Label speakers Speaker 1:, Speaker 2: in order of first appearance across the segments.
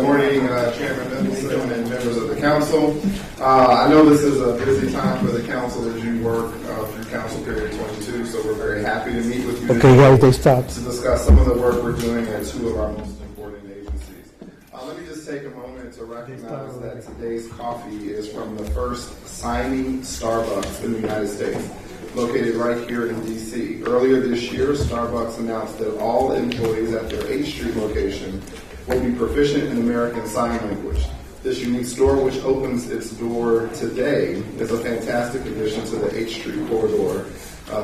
Speaker 1: morning, Chairman Mendelson and members of the council. I know this is a busy time for the council as you work through Council Period 22, so we're very happy to meet with you
Speaker 2: guys, they stopped.
Speaker 1: to discuss some of the work we're doing at two of our most important agencies. Let me just take a moment to recognize that today's coffee is from the first signing Starbucks in the United States, located right here in D.C. Earlier this year, Starbucks announced that all employees at their H Street location will be proficient in American Sign Language. This unique store, which opens its door today, is a fantastic addition to the H Street corridor,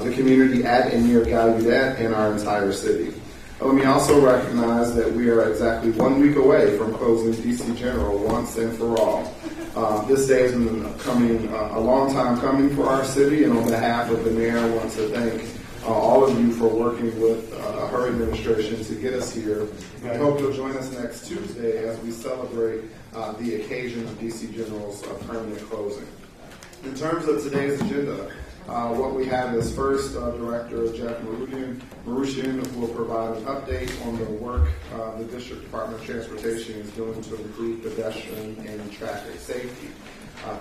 Speaker 1: the community at and near Gallaudet and our entire city. Let me also recognize that we are exactly 1 week away from closing DC General once and for all. This day has been a long time coming for our city, and on behalf of the mayor, I want to thank all of you for working with her administration to get us here. I hope you'll join us next Tuesday as we celebrate the occasion of DC General's permanent closing. In terms of today's agenda, what we have is first, Director Jeff Marushian will provide an update on the work the District Department of Transportation is doing to improve pedestrian and traffic safety.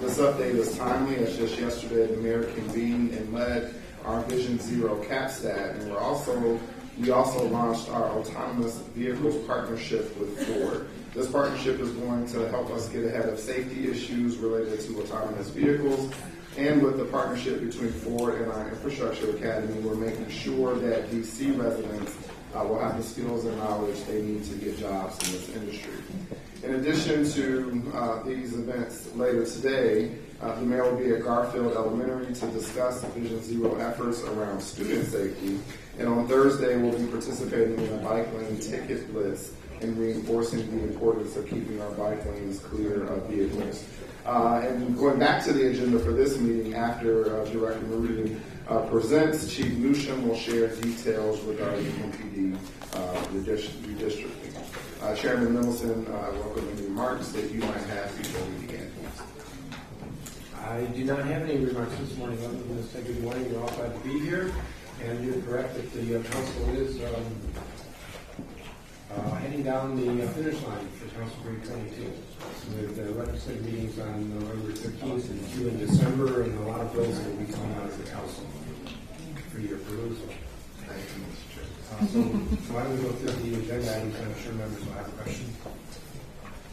Speaker 1: This update is timely, as just yesterday the mayor convened and led our Vision Zero CAPSTAT, and we also launched our autonomous vehicles partnership with Ford. This partnership is going to help us get ahead of safety issues related to autonomous vehicles. And with the partnership between Ford and our Infrastructure Academy, we're making sure that DC residents will have the skills and knowledge they need to get jobs in this industry. In addition to these events later today, the mayor will be at Garfield Elementary to discuss Vision Zero efforts around student safety. And on Thursday, we'll be participating in a bike lane ticket blitz and reinforcing the importance of keeping our bike lanes clear of vehicles. And going back to the agenda for this meeting, after Director Marushian presents, Chief Newsham will share details regarding MPD redistricting. Chairman Mendelson, I welcome any remarks that you might have before we begin.
Speaker 3: I do not have any remarks this morning other than to say good morning. You're all glad to be here, and you're correct that the council is heading down the finish line for Council Period 22. With legislative meetings on November 13th and 2 in December, and a lot of bills that will be coming out of the council for your perusal.
Speaker 1: Thank you, Mr. Chairman.
Speaker 3: So why don't we go through the agenda items, and I'm sure members will have a question.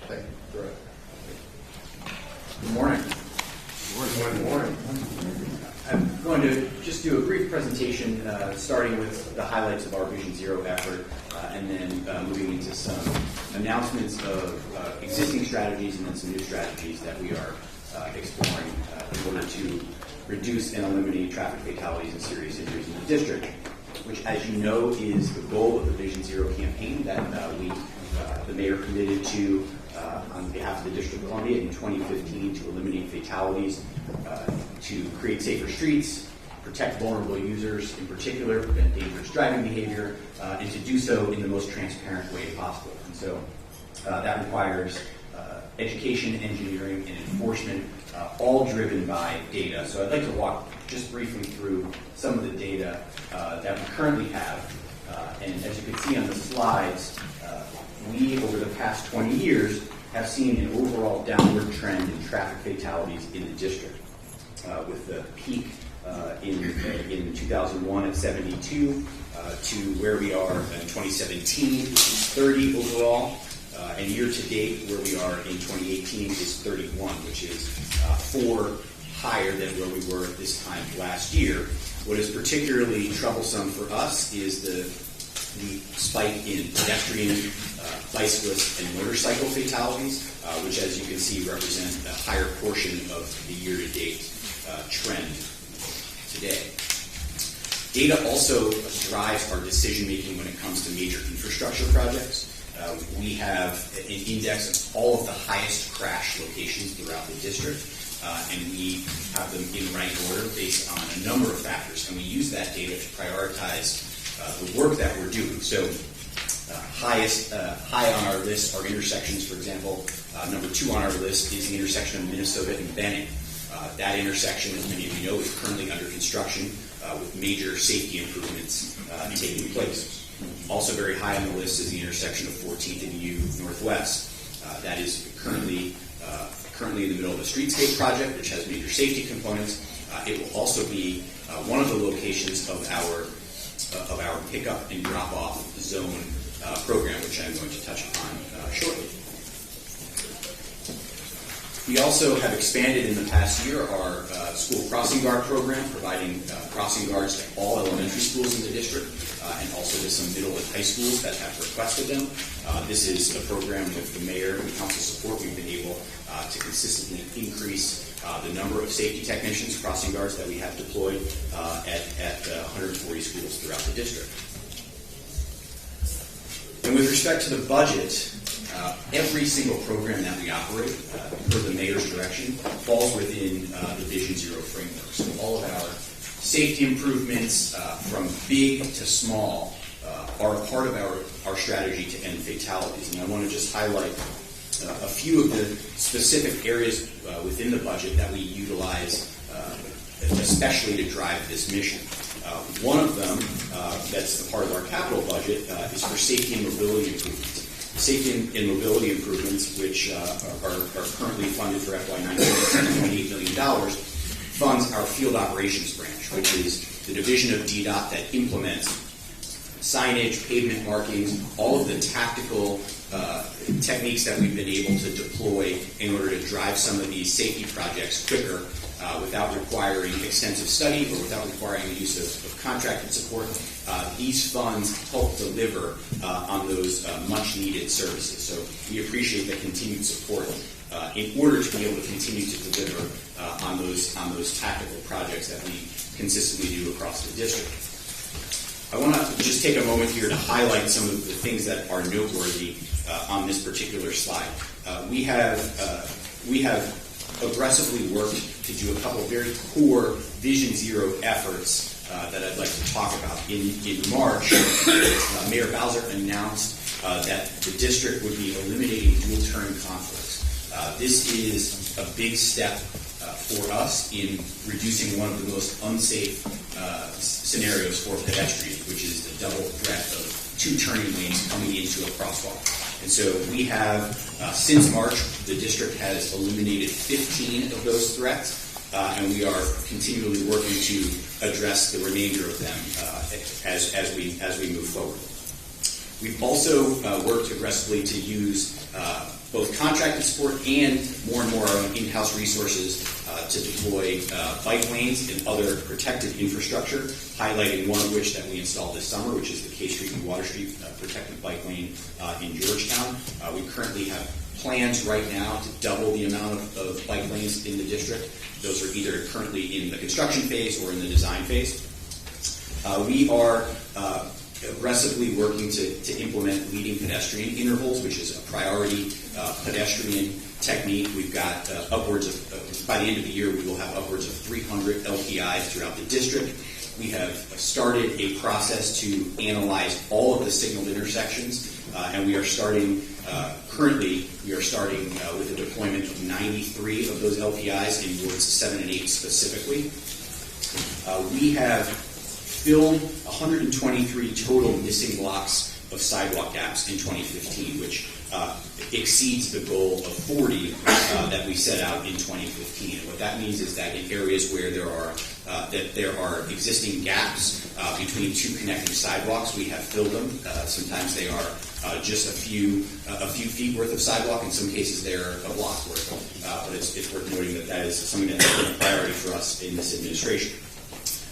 Speaker 1: Thank you. Director.
Speaker 4: Good morning.
Speaker 1: Good morning.
Speaker 4: I'm going to just do a brief presentation, starting with the highlights of our Vision Zero effort, and then moving into some announcements of existing strategies and then some new strategies that we are exploring in order to reduce and eliminate traffic fatalities and serious injuries in the district, which, as you know, is the goal of the Vision Zero campaign that the mayor committed to on behalf of the District of Columbia in 2015 to eliminate fatalities, to create safer streets, protect vulnerable users, in particular, prevent dangerous driving behavior, and to do so in the most transparent way possible. And so that requires education, engineering, and enforcement, all driven by data. So I'd like to walk just briefly through some of the data that we currently have. And as you can see on the slides, we, over the past 20 years, have seen an overall downward trend in traffic fatalities in the district, with the peak in 2001 at 72 to where we are in 2017, which is 30 overall, and year to date where we are in 2018 is 31, which is 4 higher than where we were at this time last year. What is particularly troublesome for us is the spike in pedestrian, bicyclist, and motorcycle fatalities, which, as you can see, represent a higher portion of the year-to-date trend today. Data also drives our decision-making when it comes to major infrastructure projects. We have an index of all of the highest crash locations throughout the district, and we have them in rank order based on a number of factors, and we use that data to prioritize the work that we're doing. So high on our list are intersections, for example. Number 2 on our list is the intersection of Minnesota and Benning. That intersection, as many of you know, is currently under construction with major safety improvements taking place. Also very high on the list is the intersection of 14th and U Northwest. that is currently in the middle of a streetscape project, which has major safety components. It will also be one of the locations of our pickup and drop-off zone program, which I'm going to touch upon shortly. We also have expanded in the past year our school crossing guard program, providing crossing guards to all elementary schools in the district and also to some middle and high schools that have requested them. This is a program with the mayor and council support. We've been able to consistently increase the number of safety technicians, crossing guards that we have deployed at 140 schools throughout the district. And with respect to the budget, every single program that we operate, per the mayor's direction, falls within the Vision Zero framework. So all of our safety improvements, from big to small, are a part of our strategy to end fatalities. And I want to just highlight a few of the specific areas within the budget that we utilize, especially to drive this mission. One of them, that's a part of our capital budget, is for safety and mobility improvements. Safety and mobility improvements, which are currently funded for FY19 at $7.8 million, funds our field operations branch, which is the division of DDOT that implements signage, pavement markings, all of the tactical techniques that we've been able to deploy in order to drive some of these safety projects quicker without requiring extensive study or without requiring the use of contracted support. These funds help deliver on those much-needed services. So we appreciate the continued support in order to be able to continue to deliver on those tactical projects that we consistently do across the district. I want to just take a moment here to highlight some of the things that are noteworthy on this particular slide. We have aggressively worked to do a couple of very core Vision Zero efforts that I'd like to talk about. In March, Mayor Bowser announced that the district would be eliminating dual turn conflicts. This is a big step for us in reducing one of the most unsafe scenarios for pedestrians, which is the double threat of two turning lanes coming into a crosswalk. And so we have, since March, the district has eliminated 15 of those threats, and we are continually working to address the remainder of them as we move forward. We've also worked aggressively to use both contracted support and more our own in-house resources to deploy bike lanes and other protected infrastructure, highlighting one of which that we installed this summer, which is the K Street and Water Street protected bike lane in Georgetown. We currently have plans right now to double the amount of bike lanes in the district. Those are either currently in the construction phase or in the design phase. We are aggressively working to implement leading pedestrian intervals, which is a priority pedestrian technique. We've got upwards of, by the end of the year, we will have upwards of 300 LPIs throughout the district. We have started a process to analyze all of the signaled intersections, and we are starting, currently, with a deployment of 93 of those LPIs in wards 7 and 8 specifically. We have filled 123 total missing blocks of sidewalk gaps in 2015, which exceeds the goal of 40 that we set out in 2015. And what that means is that in areas where there are existing gaps between two connecting sidewalks, we have filled them. Sometimes they are just a few feet worth of sidewalk. In some cases, they're a block worth. But it's worth noting that is something that's been a priority for us in this administration.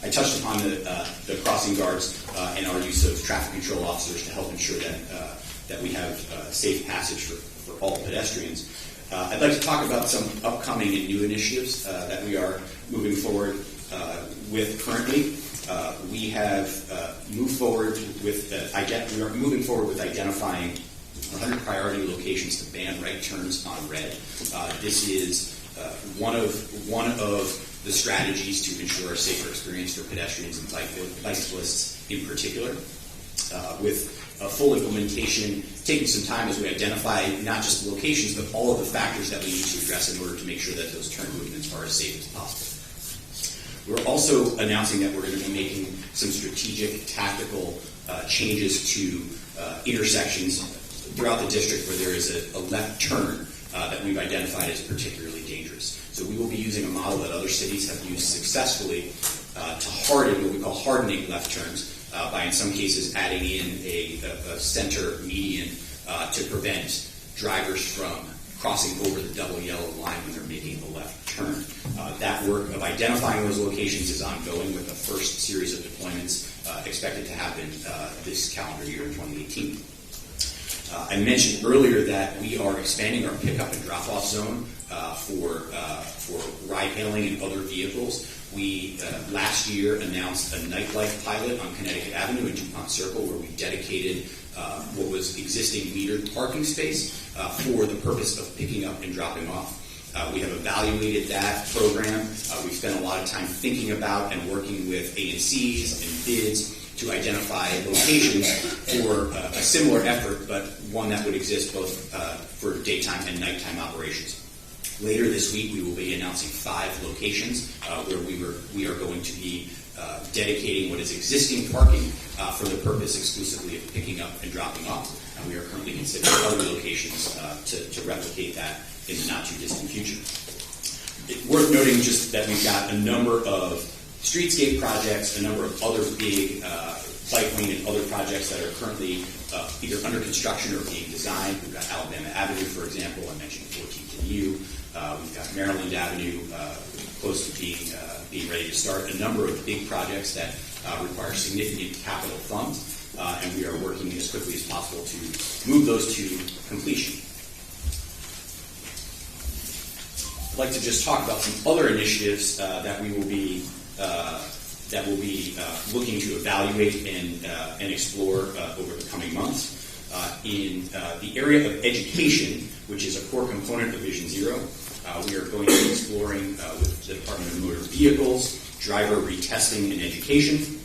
Speaker 4: I touched upon the crossing guards and our use of traffic control officers to help ensure that we have safe passage for all pedestrians. I'd like to talk about some upcoming and new initiatives that we are moving forward with currently. We have moved forward with we are moving forward with identifying 100 priority locations to ban right turns on red. This is one of the strategies to ensure a safer experience for pedestrians and bicyclists in particular. With a full implementation, taking some time as we identify not just the locations, but all of the factors that we need to address in order to make sure that those turn movements are as safe as possible. We're also announcing that we're going to be making some strategic, tactical changes to intersections throughout the district where there is a left turn that we've identified as particularly dangerous. So we will be using a model that other cities have used successfully to harden what we call hardening left turns by, in some cases, adding in a center median to prevent drivers from crossing over the double yellow line when they're making a left turn. That work of identifying those locations is ongoing, with the first series of deployments expected to happen this calendar year in 2018. I mentioned earlier that we are expanding our pickup and drop-off zone for ride-hailing and other vehicles. We last year announced a nightlife pilot on Connecticut Avenue and DuPont Circle, where we dedicated what was existing metered parking space for the purpose of picking up and dropping off. We have evaluated that program. We've spent a lot of time thinking about and working with ANCs and bids to identify locations for a similar effort, but one that would exist both for daytime and nighttime operations. Later this week, we will be announcing 5 locations where we are going to be dedicating what is existing parking for the purpose exclusively of picking up and dropping off. And we are currently considering other locations to replicate that in the not-too-distant future. It's worth noting just that we've got a number of streetscape projects, a number of other big bike lane and other projects that are currently either under construction or being designed. We've got Alabama Avenue, for example. I mentioned 14th and U. We've got Maryland Avenue close to being ready to start. A number of big projects that require significant capital funds, and we are working as quickly as possible to move those to completion. I'd like to just talk about some other initiatives that we will be looking to evaluate and explore over the coming months. In the area of education, which is a core component of Vision Zero, we are going to be exploring with the Department of Motor Vehicles, driver retesting and education,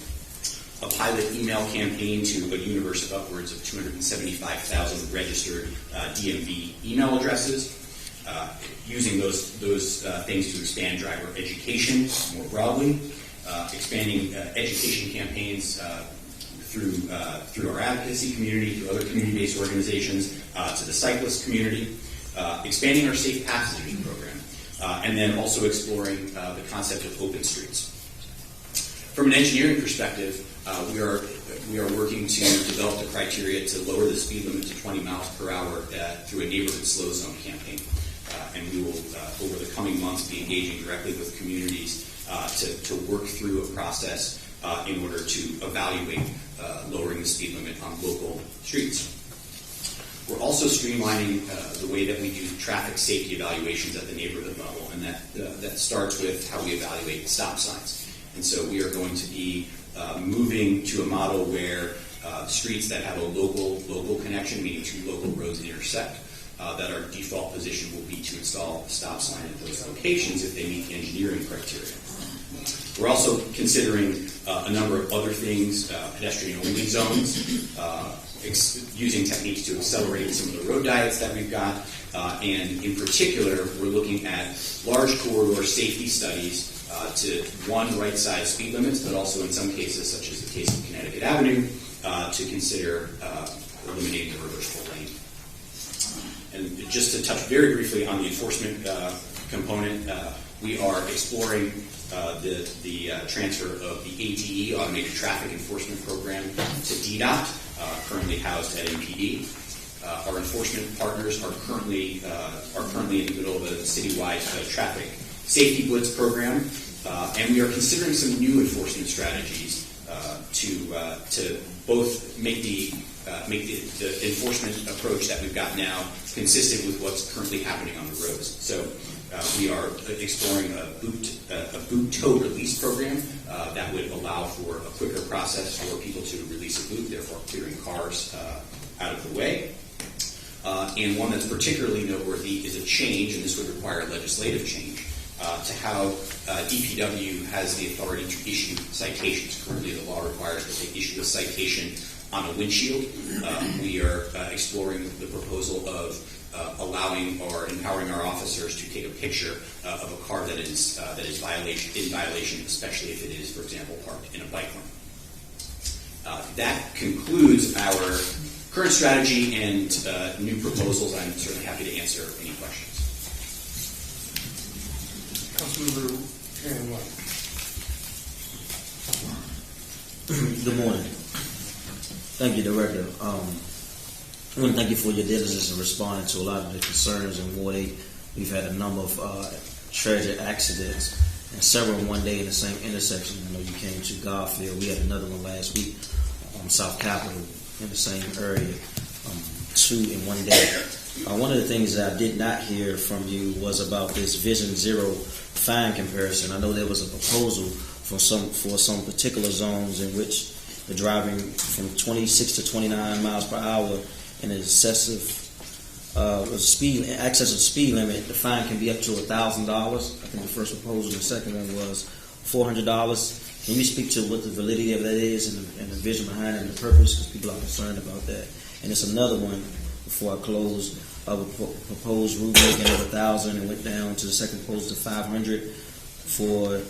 Speaker 4: a pilot email campaign to a universe of upwards of 275,000 registered DMV email addresses, using those things to expand driver education more broadly, expanding education campaigns through our advocacy community, through other community-based organizations, to the cyclist community, expanding our safe passage program, and then also exploring the concept of open streets. From an engineering perspective, we are working to develop the criteria to lower the speed limit to 20 miles per hour through a neighborhood slow zone campaign. And we will, over the coming months, be engaging directly with communities to work through a process in order to evaluate lowering the speed limit on local streets. We're also streamlining the way that we do traffic safety evaluations at the neighborhood level, and that starts with how we evaluate stop signs. And so we are going to be moving to a model where streets that have a local connection, meaning 2 local roads intersect, that our default position will be to install a stop sign at those locations if they meet the engineering criteria. We're also considering a number of other things, pedestrian-only zones, using techniques to accelerate some of the road diets that we've got, and in particular, we're looking at large corridor safety studies to, one, right-size speed limits, but also in some cases, such as the case of Connecticut Avenue, to consider eliminating the reversible lane. And just to touch very briefly on the enforcement component, we are exploring the transfer of the ATE, Automated Traffic Enforcement Program, to DDOT, currently housed at MPD. Our enforcement partners are currently in the middle of a citywide traffic safety blitz program, and we are considering some new enforcement strategies to both make the enforcement approach that we've got now consistent with what's currently happening on the roads. So we are exploring a boot tow release program that would allow for a quicker process for people to release a boot, therefore clearing cars out of the way. And one that's particularly noteworthy is a change, and this would require legislative change, to how DPW has the authority to issue citations. Currently, the law requires that they issue a citation on a windshield. We are exploring the proposal of allowing or empowering our officers to take a picture of a car that is in violation, especially if it is, for example, parked in a bike lane. That concludes our current strategy and new proposals, I'm certainly happy to answer any questions.
Speaker 3: Councilmember Karen White.
Speaker 2: Good morning. Thank you, Director. I want to thank you for your diligence in responding to a lot of the concerns in Ward 8. We've had a number of tragic accidents, and several in one day in the same intersection. I know you came to Garfield. We had another one last week on South Capitol in the same area, 2 in one day. One of the things that I did not hear from you was about this Vision Zero fine comparison. I know there was a proposal for some particular zones in which the driving from 26 to 29 miles per hour in an excessive speed limit, the fine can be up to $1,000. I think the first proposal, the second one was $400. Can you speak to what the validity of that is and the vision behind it and the purpose? Because people are concerned about that. And it's another one, before I close, of a proposed rulemaking of $1,000 and went down to the second proposal to $500 for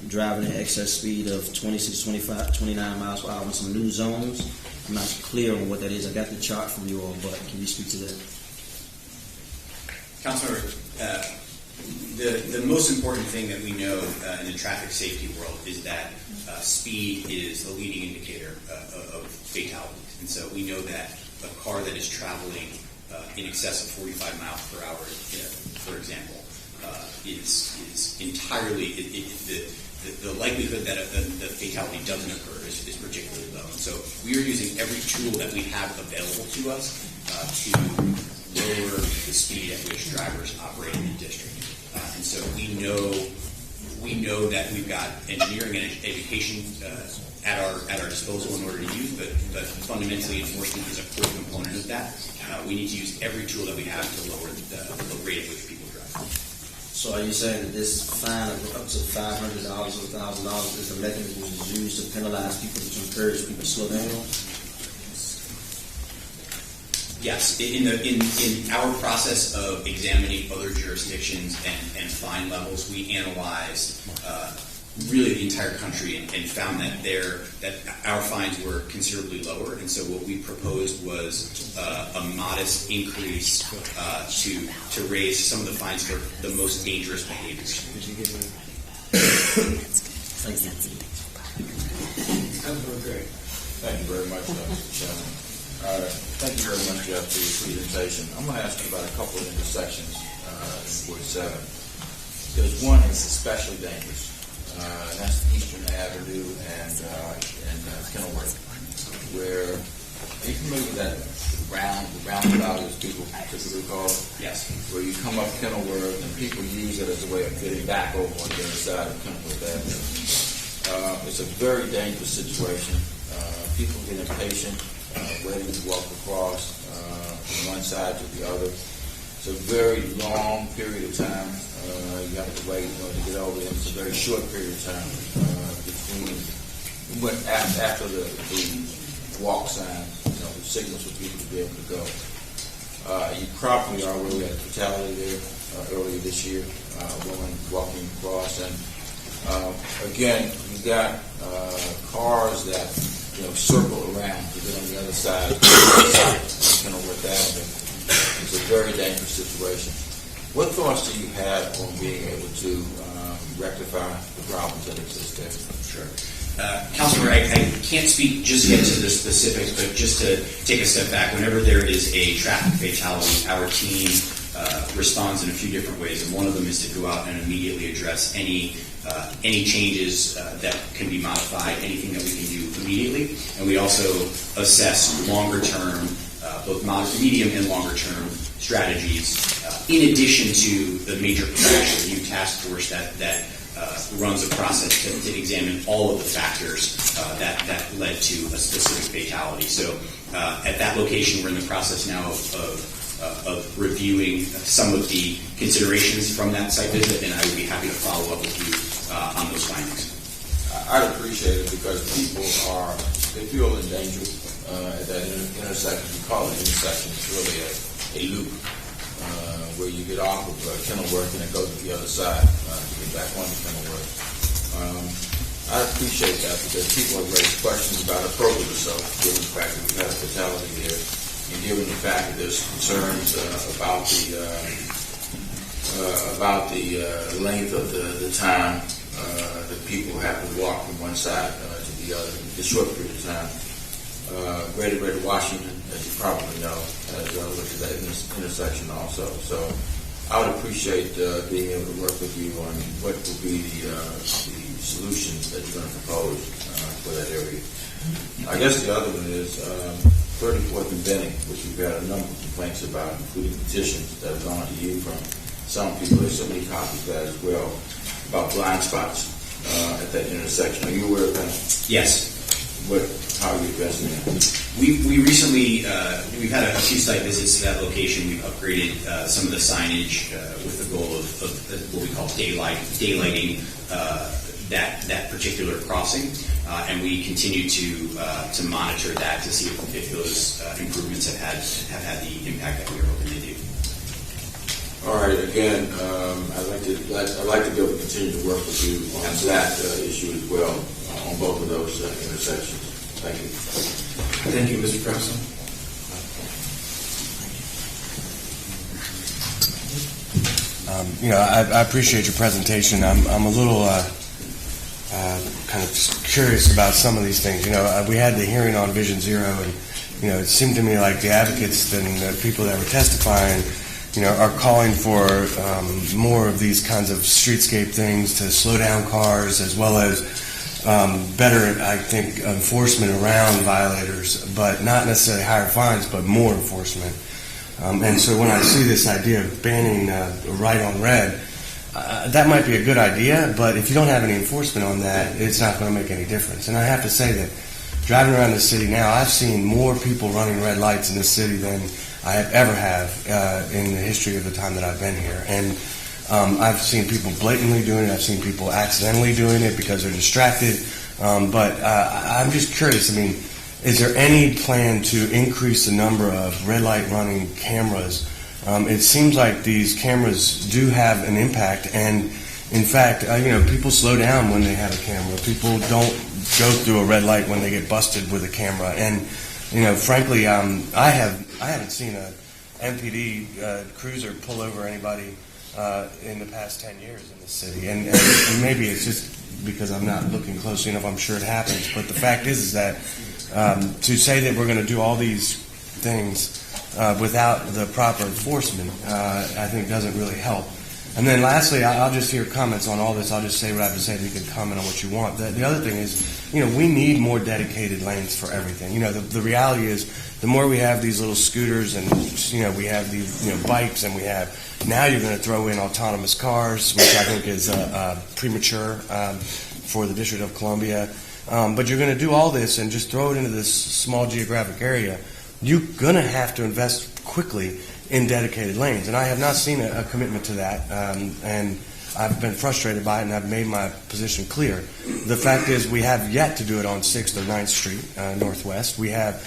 Speaker 2: driving at excess speed of 26, 25, 29 miles per hour in some new zones. I'm not clear on what that is. I got the chart from you all, but can you speak to that?
Speaker 4: Councilmember, the most important thing that we know in the traffic safety world is that speed is a leading indicator of fatalities. And so we know that a car that is traveling in excess of 45 miles per hour, for example, is entirely, the likelihood that the fatality doesn't occur is particularly low. And so we are using every tool that we have available to us to lower the speed at which drivers operate in the district. And so we know that we've got engineering and education at our disposal in order to use, but fundamentally enforcement is a core component of that. We need to use every tool that we have to lower the rate at which people drive.
Speaker 2: So are you saying that this fine of up to $500 or $1,000 is a mechanism used to penalize people, to encourage people to slow down?
Speaker 4: Yes, in our process of examining other jurisdictions and fine levels, we analyzed really the entire country and found that our fines were considerably lower. And so what we proposed was a modest increase to raise some of the fines for the most dangerous behaviors.
Speaker 2: Thank you.
Speaker 3: Councilmember Gray.
Speaker 5: Thank you very much, Mr. Chairman. Thank you very much, Jeff, for your presentation. I'm going to ask you about a couple of intersections in Ward 7. There's one that's especially dangerous, and that's Eastern Avenue and Kenilworth, where, are you familiar with that roundabout, as people typically call it?
Speaker 4: Yes.
Speaker 5: Where you come up Kenilworth and people use it as a way of getting back over on the other side of Kenilworth Avenue. It's a very dangerous situation. People get impatient, waiting to walk across from one side to the other. It's a very long period of time. You have to wait to get over it. It's a very short period of time after the walk sign, the signals for people to be able to go. You probably are aware we had a fatality there earlier this year, a woman walking across, and again, you've got cars that circle around to get on the other side of Kenilworth Avenue. It's a very dangerous situation. What thoughts do you have on being able to rectify the problems that exist there?
Speaker 4: Sure. Councilor, I can't speak just yet to the specifics, but just to take a step back, whenever there is a traffic fatality, our team responds in a few different ways, and one of them is to go out and immediately address any changes that can be modified, anything that we can do immediately, and we also assess longer-term, both medium and longer-term strategies, in addition to the major crash review task force that runs a process to examine all of the factors that led to a specific fatality. So at that location, we're in the process now of reviewing some of the considerations from that site visit, and I would be happy to follow up with you on those findings.
Speaker 5: I'd appreciate it because people they feel in danger at that intersection. We call it an intersection. It's really a loop where you get off of Kenilworth and then go to the other side to get back onto Kenilworth. I appreciate that because people have raised questions about appropriately so, given the fact that we've had a fatality here, and given the fact that there's concerns about the length of the time that people have to walk from one side to the other, the short period of time. Greater Washington, as you probably know, which is that intersection also. So I would appreciate being able to work with you on what will be the solutions that you're going to propose for that area. I guess the other one is 34th and Benning, which we've had a number of complaints about, including petitions that have gone to you from some people. There's so many copies of that as well, about blind spots at that intersection. Are you aware of that?
Speaker 4: Yes.
Speaker 5: How are you addressing that?
Speaker 4: We recently, we've had a few site visits to that location. We've upgraded some of the signage with the goal of what we call daylighting that particular crossing. And we continue to monitor that to see if those improvements have had the impact that we were hoping to do.
Speaker 5: All right. Again, I'd like to be able to continue to work with you on that issue as well on both of those intersections. Thank you.
Speaker 6: Thank you, Mr. President.
Speaker 7: I appreciate your presentation. I'm a little kind of curious about some of these things. We had the hearing on Vision Zero, and it seemed to me like the advocates and the people that were testifying, are calling for more of these kinds of streetscape things to slow down cars, as well as better, I think, enforcement around violators, but not necessarily higher fines, but more enforcement. And so when I see this idea of banning right on red, that might be a good idea, but if you don't have any enforcement on that, it's not going to make any difference. And I have to say that driving around the city now, I've seen more people running red lights in this city than I have ever in the history of the time that I've been here. And I've seen people blatantly doing it. I've seen people accidentally doing it because they're distracted. But I'm just curious. Is there any plan to increase the number of red light running cameras? It seems like these cameras do have an impact, and in fact, people slow down when they have a camera. People don't go through a red light when they get busted with a camera. And frankly, I haven't seen a MPD cruiser pull over anybody in the past 10 years in this city, and maybe it's just because I'm not looking closely enough. I'm sure it happens, but the fact is that to say that we're going to do all these things without the proper enforcement, I think doesn't really help. And then lastly, I'll just hear comments on all this. I'll just say what I have to say. You can comment on what you want. The other thing is, we need more dedicated lanes for everything. The reality is, the more we have these little scooters and, we have these, bikes, and now you're going to throw in autonomous cars, which I think is premature for the District of Columbia. But you're going to do all this and just throw it into this small geographic area. You're going to have to invest quickly in dedicated lanes, and I have not seen a commitment to that, and I've been frustrated by it, and I've made my position clear. The fact is, we have yet to do it on 6th or 9th Street Northwest. We have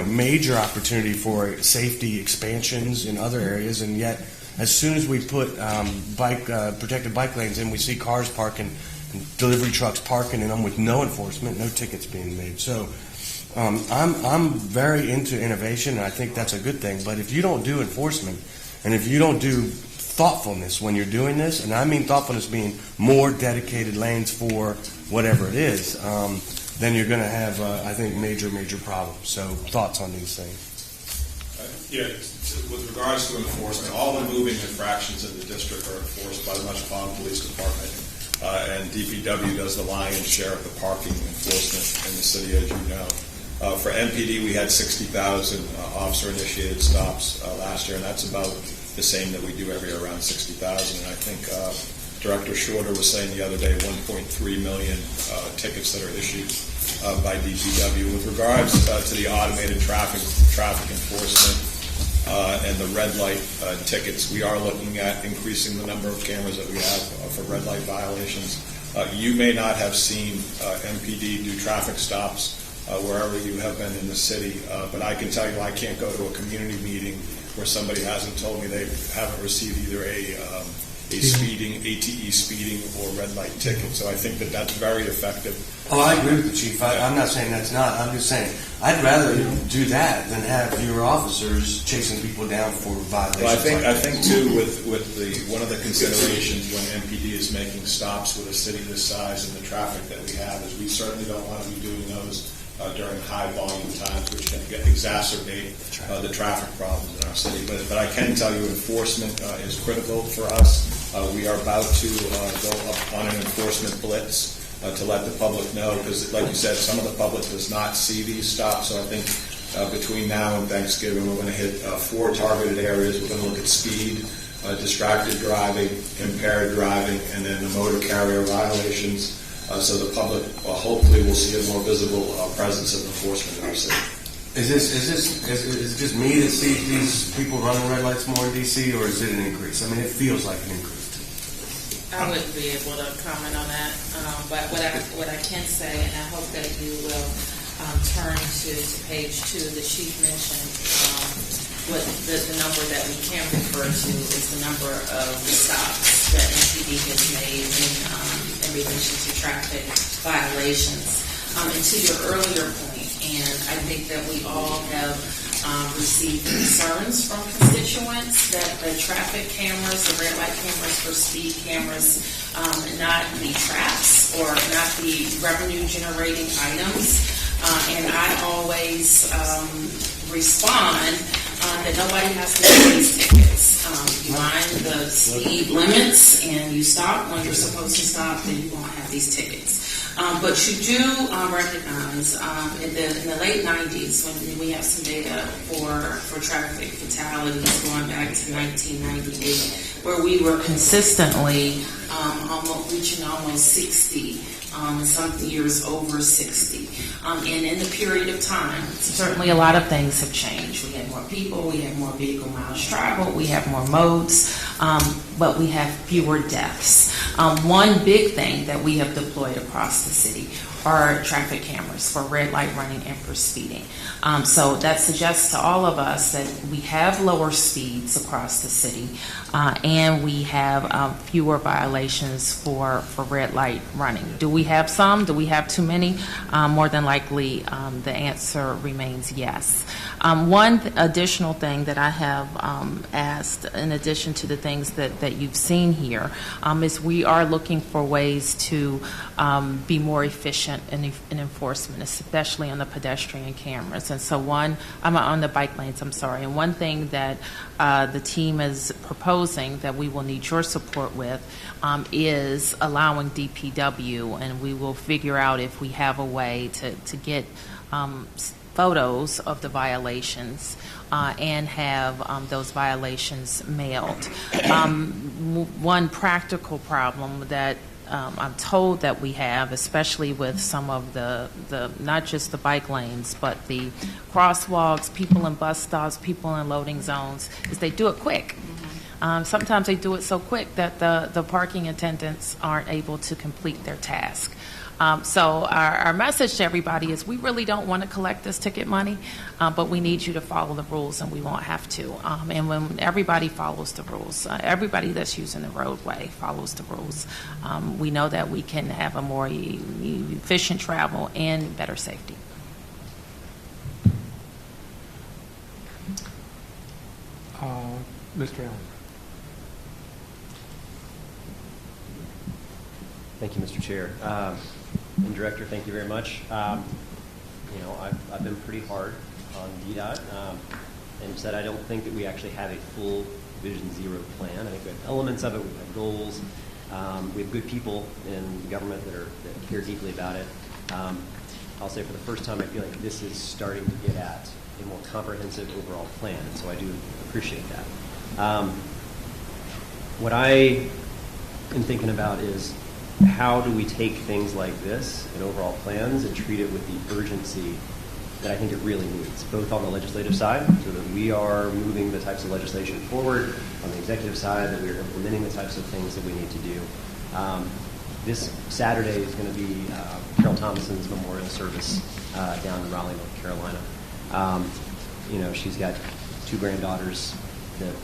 Speaker 7: major opportunity for safety expansions in other areas, and yet as soon as we put protected bike lanes in, we see cars parking and delivery trucks parking in them with no enforcement, no tickets being made. So I'm very into innovation, and I think that's a good thing. But if you don't do enforcement, and if you don't do thoughtfulness when you're doing this, and I mean thoughtfulness being more dedicated lanes for whatever it is, then you're going to have, I think, major problems. So thoughts on these things?
Speaker 8: With regards to enforcement, all the moving infractions in the district are enforced by the Metropolitan Police Department, and DPW does the lion's share of the parking enforcement in the city, as you know. For MPD, we had 60,000 officer-initiated stops last year, and that's about the same that we do every year, around 60,000. And I think Director Shorter was saying the other day 1.3 million tickets that are issued by DPW. With regards to the automated traffic enforcement and the red light tickets, we are looking at increasing the number of cameras that we have for red light violations. You may not have seen MPD do traffic stops wherever you have been in the city, but I can tell you I can't go to a community meeting where somebody hasn't told me they haven't received either a a speeding, ATE speeding or red light ticket. So I think that that's very effective.
Speaker 7: Oh, I agree with the chief. I'm not saying that's not. I'm just saying I'd rather do that than have your officers chasing people down for violations.
Speaker 8: Well, I think too with the one of the considerations when MPD is making stops with a city this size and the traffic that we have is we certainly don't want to be doing those during high volume times, which can exacerbate the traffic problems in our city. But I can tell you enforcement is critical for us. We are about to go up on an enforcement blitz to let the public know, because like you said, some of the public does not see these stops. So I think between now and Thanksgiving, we're going to hit 4 targeted areas. We're going to look at speed, distracted driving, impaired driving, and then the motor carrier violations. So the public hopefully will see a more visible presence of enforcement in our city.
Speaker 7: Is it just me that sees these people running red lights more in DC, or is it an increase? I mean, it feels like an increase.
Speaker 9: I wouldn't be able to comment on that, but what I can say, and I hope that you will turn to page 2. The chief mentioned what the number that we can refer to is the number of stops that MPD has made in relation to traffic violations. And to your earlier point, and I think that we all have received concerns from constituents that the traffic cameras, the red light cameras for speed cameras, not be traps or not be revenue generating items. And I always respond that nobody has to pay these tickets. You mind the speed limits and you stop when you're supposed to stop, then you won't have these tickets. But you do recognize in the late 90s, when we have some data for traffic fatalities going back to 1998, where we were consistently almost reaching almost 60, some years over 60. And in the period of time, certainly a lot of things have changed. We have more people, we have more vehicle miles traveled, we have more modes, but we have fewer deaths. One big thing that we have deployed across the city are traffic cameras for red light running and for speeding. So that suggests to all of us that we have lower speeds across the city, and we have fewer violations for red light running. Do we have some? Do we have too many? More than likely, the answer remains yes. One additional thing that I have asked, in addition to the things that you've seen here, is we are looking for ways to be more efficient in enforcement, especially on the pedestrian cameras. And so on the bike lanes, I'm sorry. And one thing that the team is proposing that we will need your support with is allowing DPW, and we will figure out if we have a way to get photos of the violations and have those violations mailed. One practical problem that I'm told that we have, especially with some of the not just the bike lanes, but the crosswalks, people in bus stops, people in loading zones, is they do it quick. Sometimes they do it so quick that the parking attendants aren't able to complete their task. So our message to everybody is we really don't want to collect this ticket money, but we need you to follow the rules, and we won't have to. And when everybody follows the rules, everybody that's using the roadway follows the rules, we know that we can have a more efficient travel and better safety.
Speaker 3: Mr. Allen.
Speaker 10: Thank you, Mr. Chair. And Director, thank you very much. I've been pretty hard on DDOT and said I don't think that we actually have a full Vision Zero plan. I think we have elements of it. We have goals. We have good people in the government that care deeply about it. I'll say for the first time, I feel like this is starting to get at a more comprehensive overall plan, and so I do appreciate that. What I am thinking about is how do we take things like this and overall plans and treat it with the urgency that I think it really needs, both on the legislative side, so that we are moving the types of legislation forward, on the executive side, that we are implementing the types of things that we need to do. This Saturday is going to be Carol Thomason's memorial service down in Raleigh, North Carolina. She's got 2 granddaughters that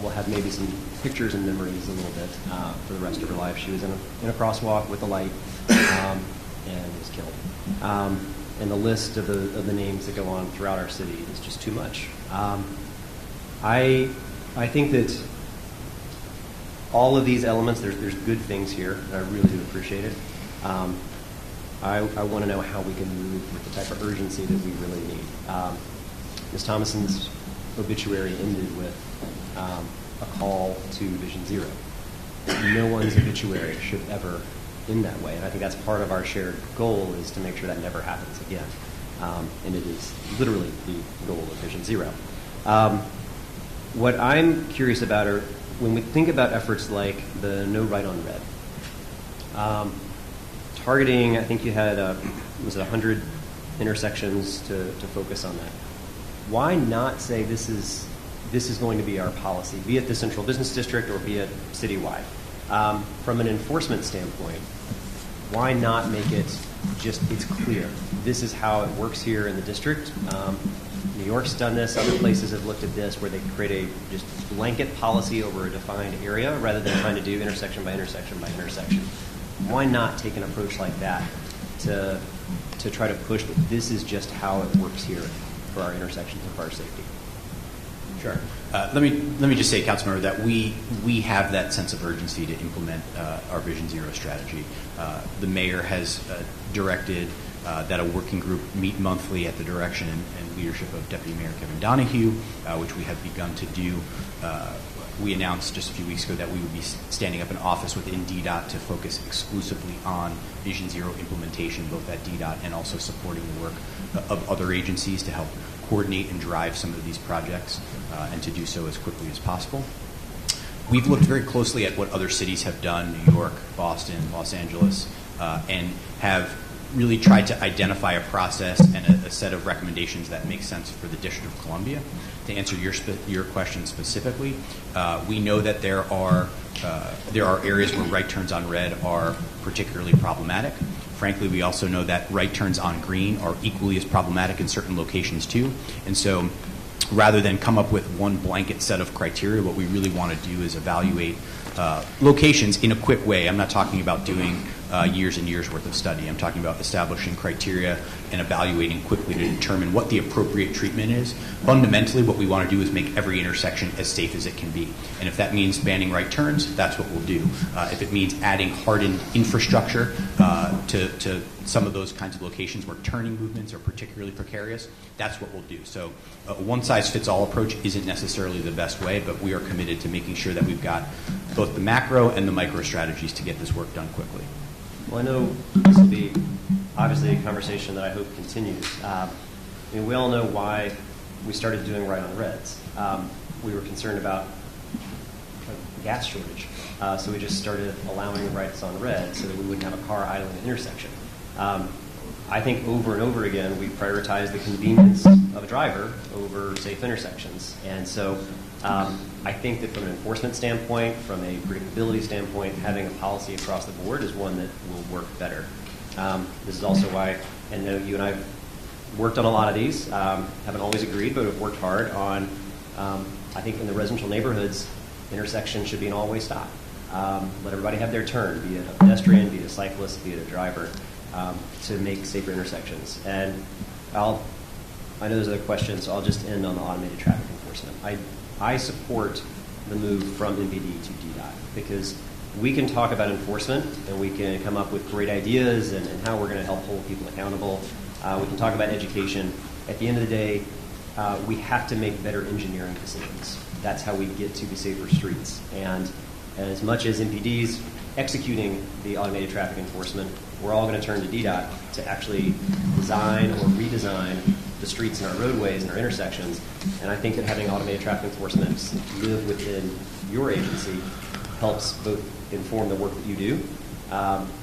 Speaker 10: will have maybe some pictures and memories a little bit for the rest of her life. She was in a crosswalk with a light and was killed. And the list of the names that go on throughout our city is just too much. I think that all of these elements, there's good things here, and I really do appreciate it. I want to know how we can move with the type of urgency that we really need. Ms. Thomason's obituary ended with a call to Vision Zero. No one's obituary should ever end that way, and I think that's part of our shared goal, is to make sure that never happens again. And it is literally the goal of Vision Zero. What I'm curious about are when we think about efforts like the No Right on Red, targeting, I think you had, was it 100 intersections to focus on that. Why not say this is going to be our policy, be it the central business district or be it citywide? From an enforcement standpoint, why not make it just, it's clear, this is how it works here in the district. New York's done this, other places have looked at this, where they create a just blanket policy over a defined area rather than trying to do intersection by intersection by intersection. Why not take an approach like that to try to push that this is just how it works here for our intersections and for our safety?
Speaker 4: Sure. Let me just say, Councilmember, that we have that sense of urgency to implement our Vision Zero strategy. The mayor has directed that a working group meet monthly at the direction and leadership of Deputy Mayor Kevin Donahue, which we have begun to do. We announced just a few weeks ago that we would be standing up an office within DDOT to focus exclusively on Vision Zero implementation, both at DDOT and also supporting the work of other agencies to help coordinate and drive some of these projects, and to do so as quickly as possible. We've looked very closely at what other cities have done, New York, Boston, Los Angeles, and have really tried to identify a process and a set of recommendations that make sense for the District of Columbia. To answer your question specifically, we know that there are areas where right turns on red are particularly problematic. Frankly, we also know that right turns on green are equally as problematic in certain locations too. And so rather than come up with one blanket set of criteria, what we really want to do is evaluate locations in a quick way. I'm not talking about doing years and years worth of study. I'm talking about establishing criteria and evaluating quickly to determine what the appropriate treatment is. Fundamentally, what we want to do is make every intersection as safe as it can be. And if that means banning right turns, that's what we'll do. If it means adding hardened infrastructure to some of those kinds of locations where turning movements are particularly precarious, that's what we'll do. So a one-size-fits-all approach isn't necessarily the best way, but we are committed to making sure that we've got both the macro and the micro strategies to get this work done quickly.
Speaker 10: Well, I know this will be obviously a conversation that I hope continues. We all know why we started doing right on reds. We were concerned about a gas shortage, so we just started allowing rights on red so that we wouldn't have a car idling at an intersection. I think over and over again we prioritize the convenience of a driver over safe intersections, and so I think that from an enforcement standpoint, from a predictability standpoint, having a policy across the board is one that will work better. This is also why, and you and I have worked on a lot of these, haven't always agreed, but have worked hard on, I think in the residential neighborhoods, intersection should be an all-way stop. Let everybody have their turn, be it a pedestrian, be it a cyclist, be it a driver, to make safer intersections. And I know there's other questions, so I'll just end on the automated traffic enforcement. I support the move from MPD to DDOT because we can talk about enforcement and we can come up with great ideas and how we're going to help hold people accountable. We can talk about education. At the end of the day, we have to make better engineering decisions. That's how we get to the safer streets. And as much as MPD's executing the automated traffic enforcement, we're all going to turn to DDOT to actually design or redesign the streets and our roadways and our intersections. And I think that having automated traffic enforcement live within your agency helps both inform the work that you do,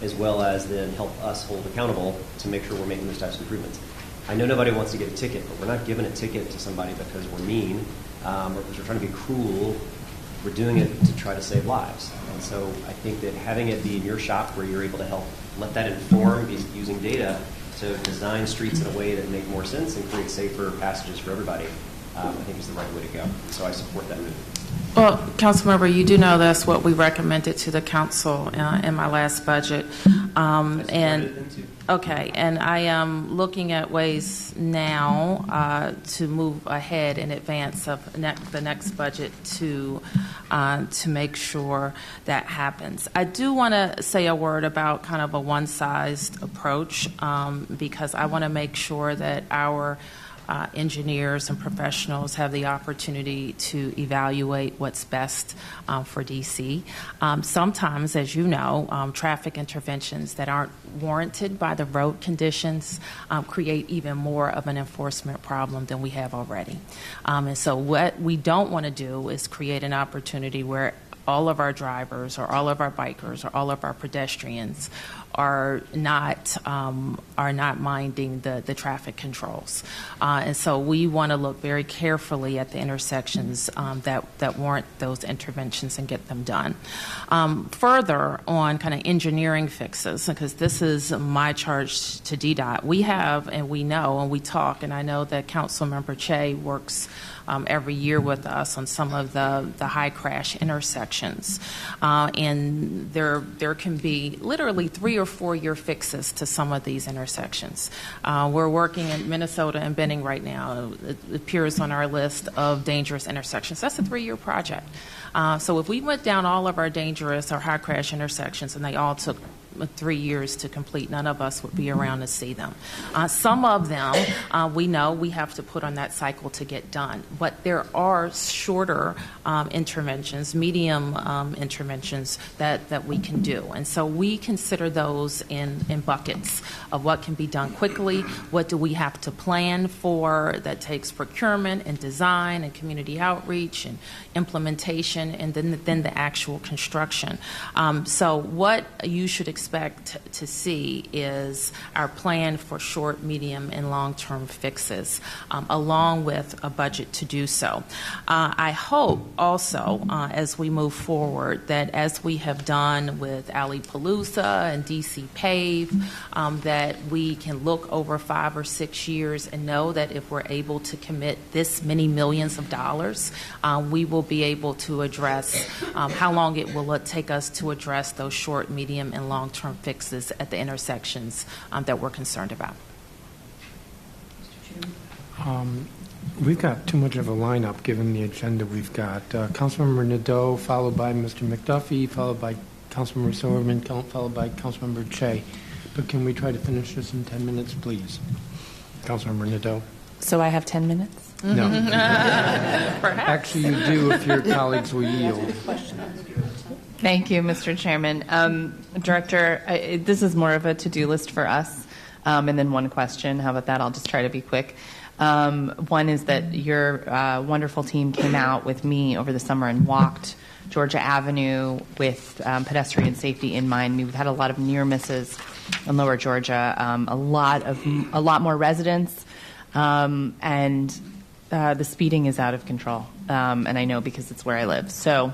Speaker 10: as well as then help us hold accountable to make sure we're making those types of improvements. I know nobody wants to get a ticket, but we're not giving a ticket to somebody because we're mean or because we're trying to be cruel. We're doing it to try to save lives. And so I think that having it be in your shop where you're able to help let that inform using data to design streets in a way that make more sense and create safer passages for everybody, I think is the right way to go. So I support that move.
Speaker 9: Well, Councilmember, you do know that's what we recommended to the council in my last budget. Okay, and I am looking at ways now to move ahead in advance of the next budget to make sure that happens. I do want to say a word about kind of a one-sized approach because I want to make sure that our engineers and professionals have the opportunity to evaluate what's best for DC. Sometimes, as you know, traffic interventions that aren't warranted by the road conditions create even more of an enforcement problem than we have already. And so what we don't want to do is create an opportunity where all of our drivers or all of our bikers or all of our pedestrians are not minding the traffic controls. And so we want to look very carefully at the intersections that warrant those interventions and get them done. Further on kind of engineering fixes, because this is my charge to DDOT, we have and we know and we talk, and I know that Councilmember Che works every year with us on some of the high crash intersections. And there can be literally 3 or 4 year fixes to some of these intersections. We're working in Minnesota and Benning right now. It appears on our list of dangerous intersections. That's a 3-year project. So if we went down all of our dangerous or high crash intersections and they all took 3 years to complete, none of us would be around to see them. Some of them we know we have to put on that cycle to get done, but there are shorter interventions, medium interventions that we can do. And so we consider those in buckets of what can be done quickly, what do we have to plan for that takes procurement and design and community outreach and implementation, and then the actual construction. So what you should expect to see is our plan for short, medium, and long-term fixes, along with a budget to do so. I hope also, as we move forward, that as we have done with Ali Palooza and DC Pave, that we can look over 5 or 6 years and know that if we're able to commit this many millions of dollars, we will be able to address how long it will take us to address those short, medium, and long-term fixes at the intersections that we're concerned about.
Speaker 3: We've got too much of a lineup given the agenda we've got. Councilmember Nadeau, followed by Mr. McDuffie, followed by Councilmember Silverman, followed by Councilmember Che. But can we try to finish this in 10 minutes, please? Councilmember Nadeau.
Speaker 11: So I have 10 minutes?
Speaker 3: No.
Speaker 9: Perhaps.
Speaker 3: Actually, you do if your colleagues will yield.
Speaker 11: Thank you, Mr. Chairman. Director, this is more of a to-do list for us, and then one question. How about that? I'll just try to be quick. One is that your wonderful team came out with me over the summer and walked Georgia Avenue with pedestrian safety in mind. We've had a lot of near misses in Lower Georgia, a lot more residents, and the speeding is out of control. And I know because it's where I live. So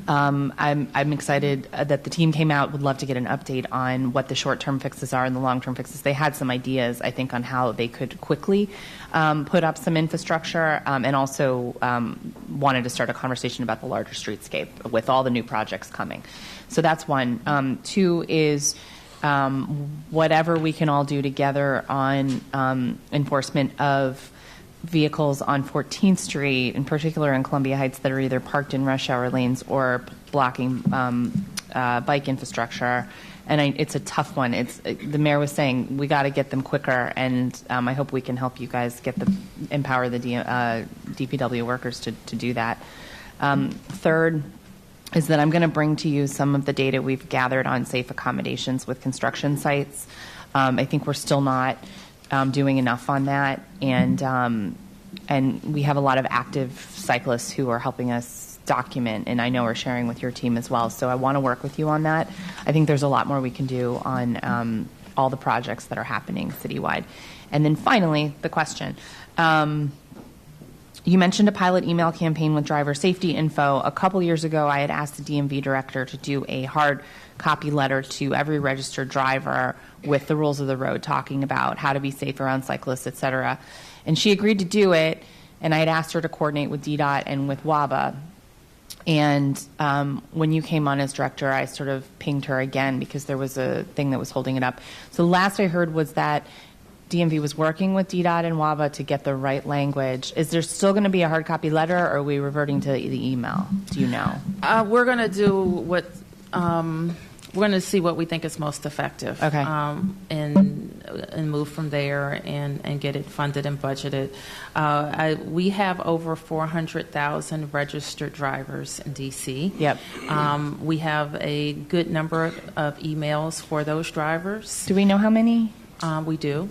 Speaker 11: I'm excited that the team came out. Would love to get an update on what the short-term fixes are and the long-term fixes. They had some ideas, I think, on how they could quickly put up some infrastructure, and also wanted to start a conversation about the larger streetscape with all the new projects coming. So that's one. Two is whatever we can all do together on enforcement of vehicles on 14th Street, in particular in Columbia Heights, that are either parked in rush hour lanes or blocking bike infrastructure. And it's a tough one. The mayor was saying we got to get them quicker, and I hope we can help you guys empower the DPW workers to do that. Third is that I'm going to bring to you some of the data we've gathered on safe accommodations with construction sites. I think we're still not doing enough on that, and we have a lot of active cyclists who are helping us document, and I know are sharing with your team as well. So I want to work with you on that. I think there's a lot more we can do on all the projects that are happening citywide. And then finally, the question. You mentioned a pilot email campaign with driver safety info. A couple years ago, I had asked the DMV director to do a hard copy letter to every registered driver with the rules of the road, talking about how to be safe around cyclists, et cetera. And she agreed to do it, and I had asked her to coordinate with DDOT and with WABA. And when you came on as director, I sort of pinged her again because there was a thing that was holding it up. So last I heard was that DMV was working with DDOT and WABA to get the right language. Is there still going to be a hard copy letter, or are we reverting to the email? Do you know?
Speaker 9: We're going to do what we're going to see what we think is most effective.
Speaker 11: Okay.
Speaker 9: And move from there and get it funded and budgeted. We have over 400,000 registered drivers in DC.
Speaker 11: Yep.
Speaker 9: We have a good number of emails for those drivers.
Speaker 11: Do we know how many?
Speaker 9: We do.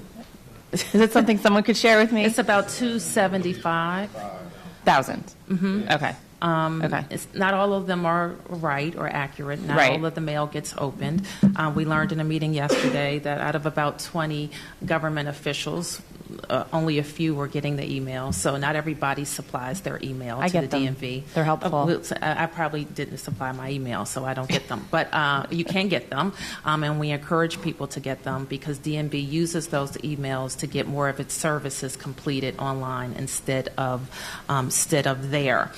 Speaker 11: Is it something someone could share with me?
Speaker 9: It's about 275.
Speaker 11: 1,000. Okay. Okay.
Speaker 9: It's not all of them are right or accurate. Not
Speaker 11: Right.
Speaker 9: all of the mail gets opened. We learned in a meeting yesterday that out of about 20 government officials, only a few were getting the email. So not everybody supplies their email
Speaker 11: I
Speaker 9: to
Speaker 11: get
Speaker 9: the
Speaker 11: them.
Speaker 9: DMV.
Speaker 11: They're helpful.
Speaker 9: I probably didn't supply my email, so I don't get them. But you can get them, and we encourage people to get them because DMV uses those emails to get more of its services completed online instead of there.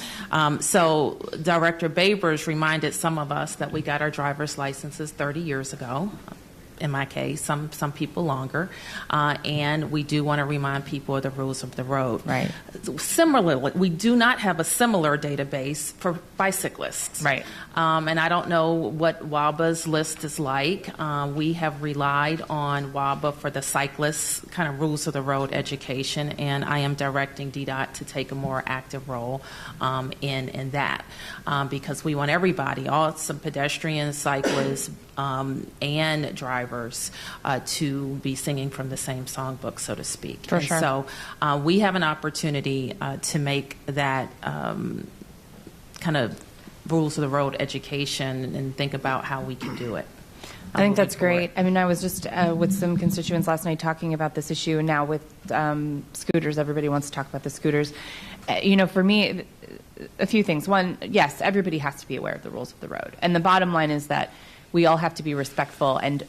Speaker 9: So Director Babers reminded some of us that we got our driver's licenses 30 years ago. In my case, some people longer, and we do want to remind people of the rules of the road.
Speaker 11: Right.
Speaker 9: Similarly, we do not have a similar database for bicyclists.
Speaker 11: Right.
Speaker 9: And I don't know what WABA's list is like. We have relied on WABA for the cyclists kind of rules of the road education, and I am directing DDOT to take a more active role in that because we want everybody, some pedestrians, cyclists, and drivers to be singing from the same songbook, so to speak.
Speaker 11: For
Speaker 9: And
Speaker 11: sure.
Speaker 9: So we have an opportunity to make that kind of rules of the road education and think about how we can do it.
Speaker 11: I think that's great. I mean, I was just with some constituents last night talking about this issue, and now with scooters, everybody wants to talk about the scooters. For me, a few things. One, yes, everybody has to be aware of the rules of the road. And the bottom line is that we all have to be respectful and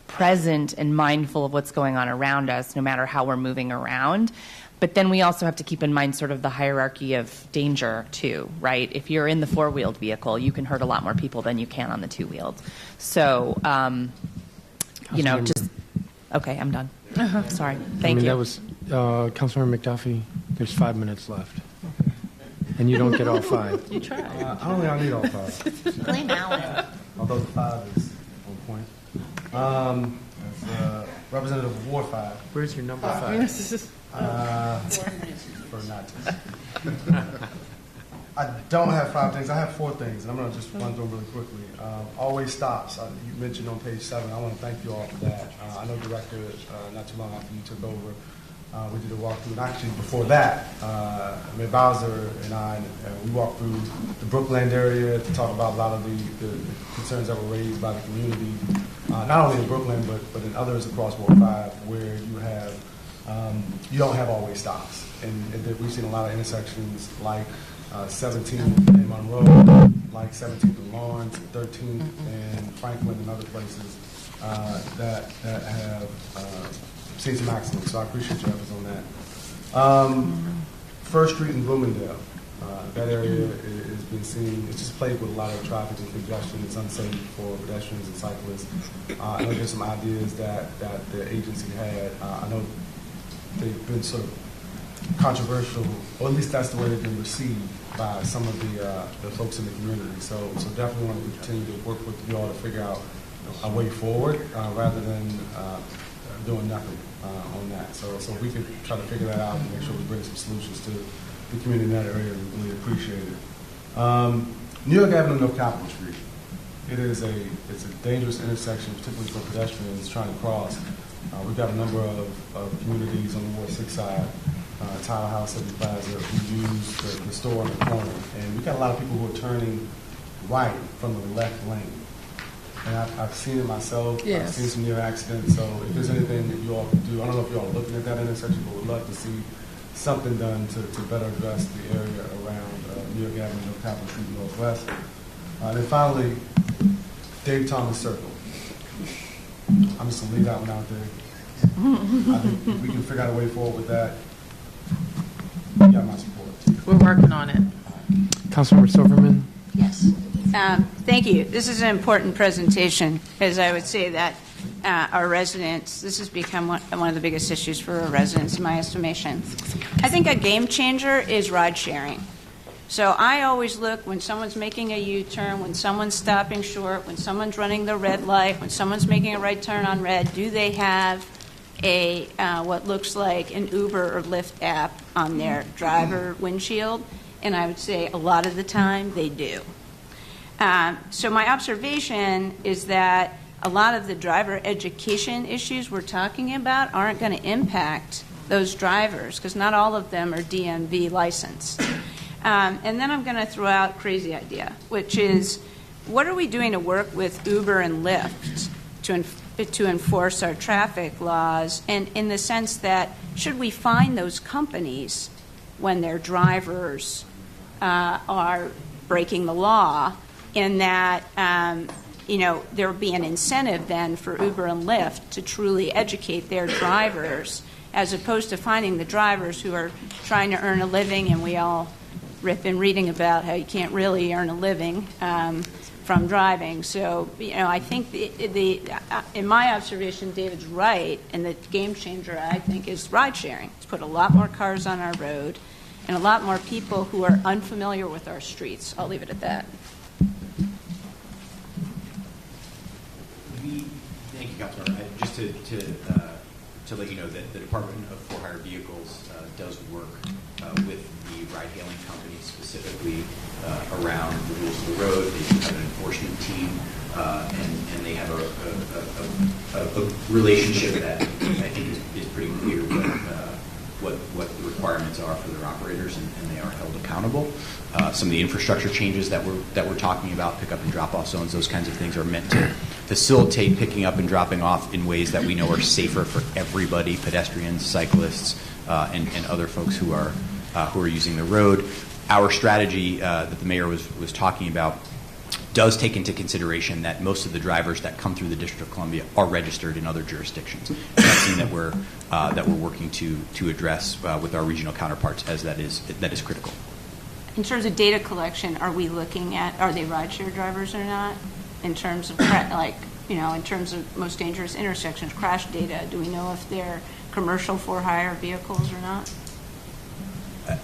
Speaker 11: present and mindful of what's going on around us, no matter how we're moving around. But then we also have to keep in mind sort of the hierarchy of danger, too, right? If you're in the four-wheeled vehicle, you can hurt a lot more people than you can on the two-wheeled. So, just... Okay, I'm done. Sorry. Thank you.
Speaker 3: That was Councilmember McDuffie. There's 5 minutes left. And you don't get all 5.
Speaker 9: You tried.
Speaker 3: I don't think I need all 5.
Speaker 11: Blame Alan.
Speaker 3: Although the 5 is on point. As Representative of Ward 5. Where's your number 5? For not to. I don't have 5 things. I have 4 things, and I'm going to just run through them really quickly. Always stops. You mentioned on page 7. I want to thank you all for that. I know, Director, not too long after you took over, we did a walkthrough. And actually, before that, Mayor Bowser and I, we walked through the Brookland area to talk about a lot of the concerns that were raised by the community, not only in Brookland, but in others across Ward 5, where you don't have always stops. And we've seen a lot of intersections like 17th and Monroe, like 17th and Lawrence, 13th and Franklin and other places that have seen some accidents. So I appreciate your efforts on that. First Street in Bloomingdale. That area has been seen, it's just plagued with a lot of traffic and congestion. It's unsafe for pedestrians and cyclists. I know there's some ideas that the agency had. I know they've been sort of controversial, or at least that's the way they've been received by some of the folks in the community. So definitely want to continue to work with you all to figure out a way forward rather than doing nothing on that. So if we can try to figure that out and make sure we bring some solutions to the community in that area, we really appreciate it. New York Avenue, North Capitol Street. It's a dangerous intersection, particularly for pedestrians trying to cross. We've got a number of communities on the Ward 6 side, Tyler House, City Plaza, who use the store on the corner. And we've got a lot of people who are turning right from the left lane. And I've seen it myself.
Speaker 9: Yes.
Speaker 3: I've seen some near accidents. So if there's anything that you all can do, I don't know if you all are looking at that intersection, but we'd love to see something done to better address the area around New York Avenue, North Capitol Street, Northwest. Then finally, Dave Thomas Circle. I'm just going to leave that one out there. I think we can figure out a way forward with that. You got my support.
Speaker 9: We're working on it.
Speaker 12: Councilmember Silverman. Thank you. This is an important presentation, as I would say that our residents, this has become one of the biggest issues for our residents, in my estimation. I think a game changer is ride sharing. So I always look when someone's making a U-turn, when someone's stopping short, when someone's running the red light, when someone's making a right turn on red, do they have a what looks like an Uber or Lyft app on their driver windshield? And I would say a lot of the time they do. So my observation is that a lot of the driver education issues we're talking about aren't going to impact those drivers because not all of them are DMV licensed. And then I'm going to throw out a crazy idea, which is what are we doing to work with Uber and Lyft to enforce our traffic laws? And in the sense that should we fine those companies when their drivers are breaking the law, in that there will be an incentive then for Uber and Lyft to truly educate their drivers as opposed to finding the drivers who are trying to earn a living, and we all been reading about how you can't really earn a living from driving. So, I think in my observation, David's right, and the game changer, I think, is ride sharing. It's put a lot more cars on our road and a lot more people who are unfamiliar with our streets. I'll leave it at that.
Speaker 4: Thank you, Councilor. Just to let you know that the Department of For-Hire Vehicles does work with the ride-hailing companies specifically around the rules of the road. They have an enforcement team, and they have a relationship that I think is pretty clear what the requirements are for their operators, and they are held accountable. Some of the infrastructure changes that we're talking about, pickup and drop-off zones, those kinds of things are meant to facilitate picking up and dropping off in ways that we know are safer for everybody, pedestrians, cyclists, and other folks who are using the road. Our strategy that the mayor was talking about does take into consideration that most of the drivers that come through the District of Columbia are registered in other jurisdictions. And that's something that we're working to address with our regional counterparts, as that is critical.
Speaker 12: In terms of data collection, are we looking at, are they rideshare drivers or not? In terms of, in terms of most dangerous intersections, crash data, do we know if they're commercial for-hire vehicles or not?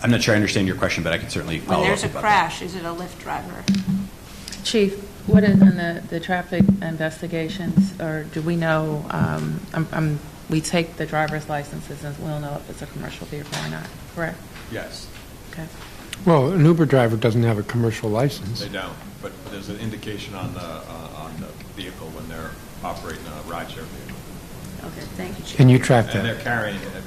Speaker 4: I'm not sure I understand your question, but I can certainly follow up.
Speaker 12: When there's a
Speaker 4: about
Speaker 12: crash,
Speaker 4: that.
Speaker 12: is it a Lyft driver?
Speaker 13: Chief, what is in the traffic investigations, or do we know, we take the driver's licenses and we'll know if it's a commercial vehicle or not, correct?
Speaker 8: Yes.
Speaker 13: Okay.
Speaker 3: Well, an Uber driver doesn't have a commercial license.
Speaker 8: They don't, but there's an indication on the vehicle when they're operating a rideshare vehicle.
Speaker 12: Okay, thank you, Chief.
Speaker 3: And you track
Speaker 8: And
Speaker 3: that.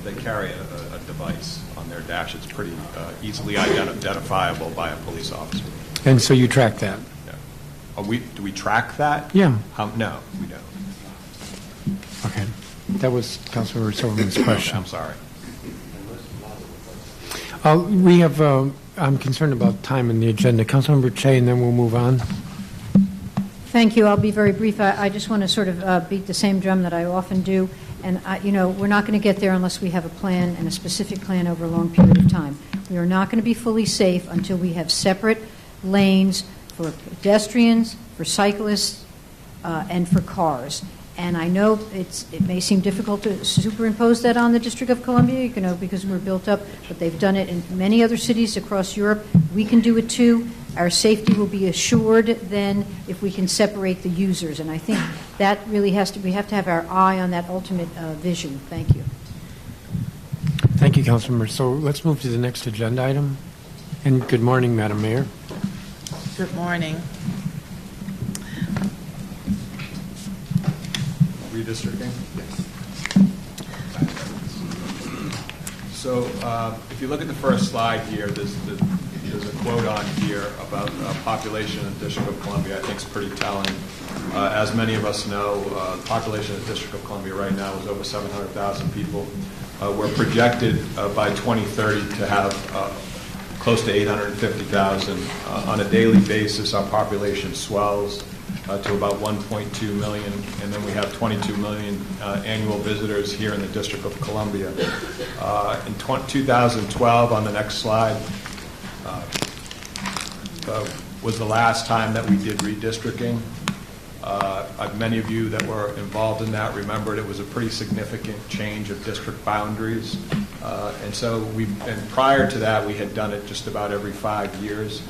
Speaker 8: they carry a device on their dash. It's pretty easily identifiable by a police officer.
Speaker 3: And so you track that.
Speaker 8: Yeah. Do we track that?
Speaker 3: Yeah.
Speaker 8: No, we don't.
Speaker 3: Okay. That was Councilmember Silverman's question.
Speaker 8: I'm sorry.
Speaker 3: We have, I'm concerned about time in the agenda. Councilmember Che, and then we'll move on.
Speaker 14: Thank you. I'll be very brief. I just want to sort of beat the same drum that I often do. And, we're not going to get there unless we have a plan and a specific plan over a long period of time. We are not going to be fully safe until we have separate lanes for pedestrians, for cyclists, and for cars. And I know it may seem difficult to superimpose that on the District of Columbia, because we're built up, but they've done it in many other cities across Europe. We can do it too. Our safety will be assured then if we can separate the users. And I think that really we have to have our eye on that ultimate vision. Thank you.
Speaker 3: Thank you, Councilmember. So let's move to the next agenda item. And good morning, Madam Mayor.
Speaker 13: Good morning.
Speaker 8: Redistricting? Yes. So if you look at the first slide here, there's a quote on here about population in the District of Columbia. I think it's pretty telling. As many of us know, the population in the District of Columbia right now is over 700,000 people. We're projected by 2030 to have close to 850,000. On a daily basis, our population swells to about 1.2 million, and then we have 22 million annual visitors here in the District of Columbia. In 2012, on the next slide, was the last time that we did redistricting. Many of you that were involved in that remembered it was a pretty significant change of district boundaries. And prior to that, we had done it just about every 5 years.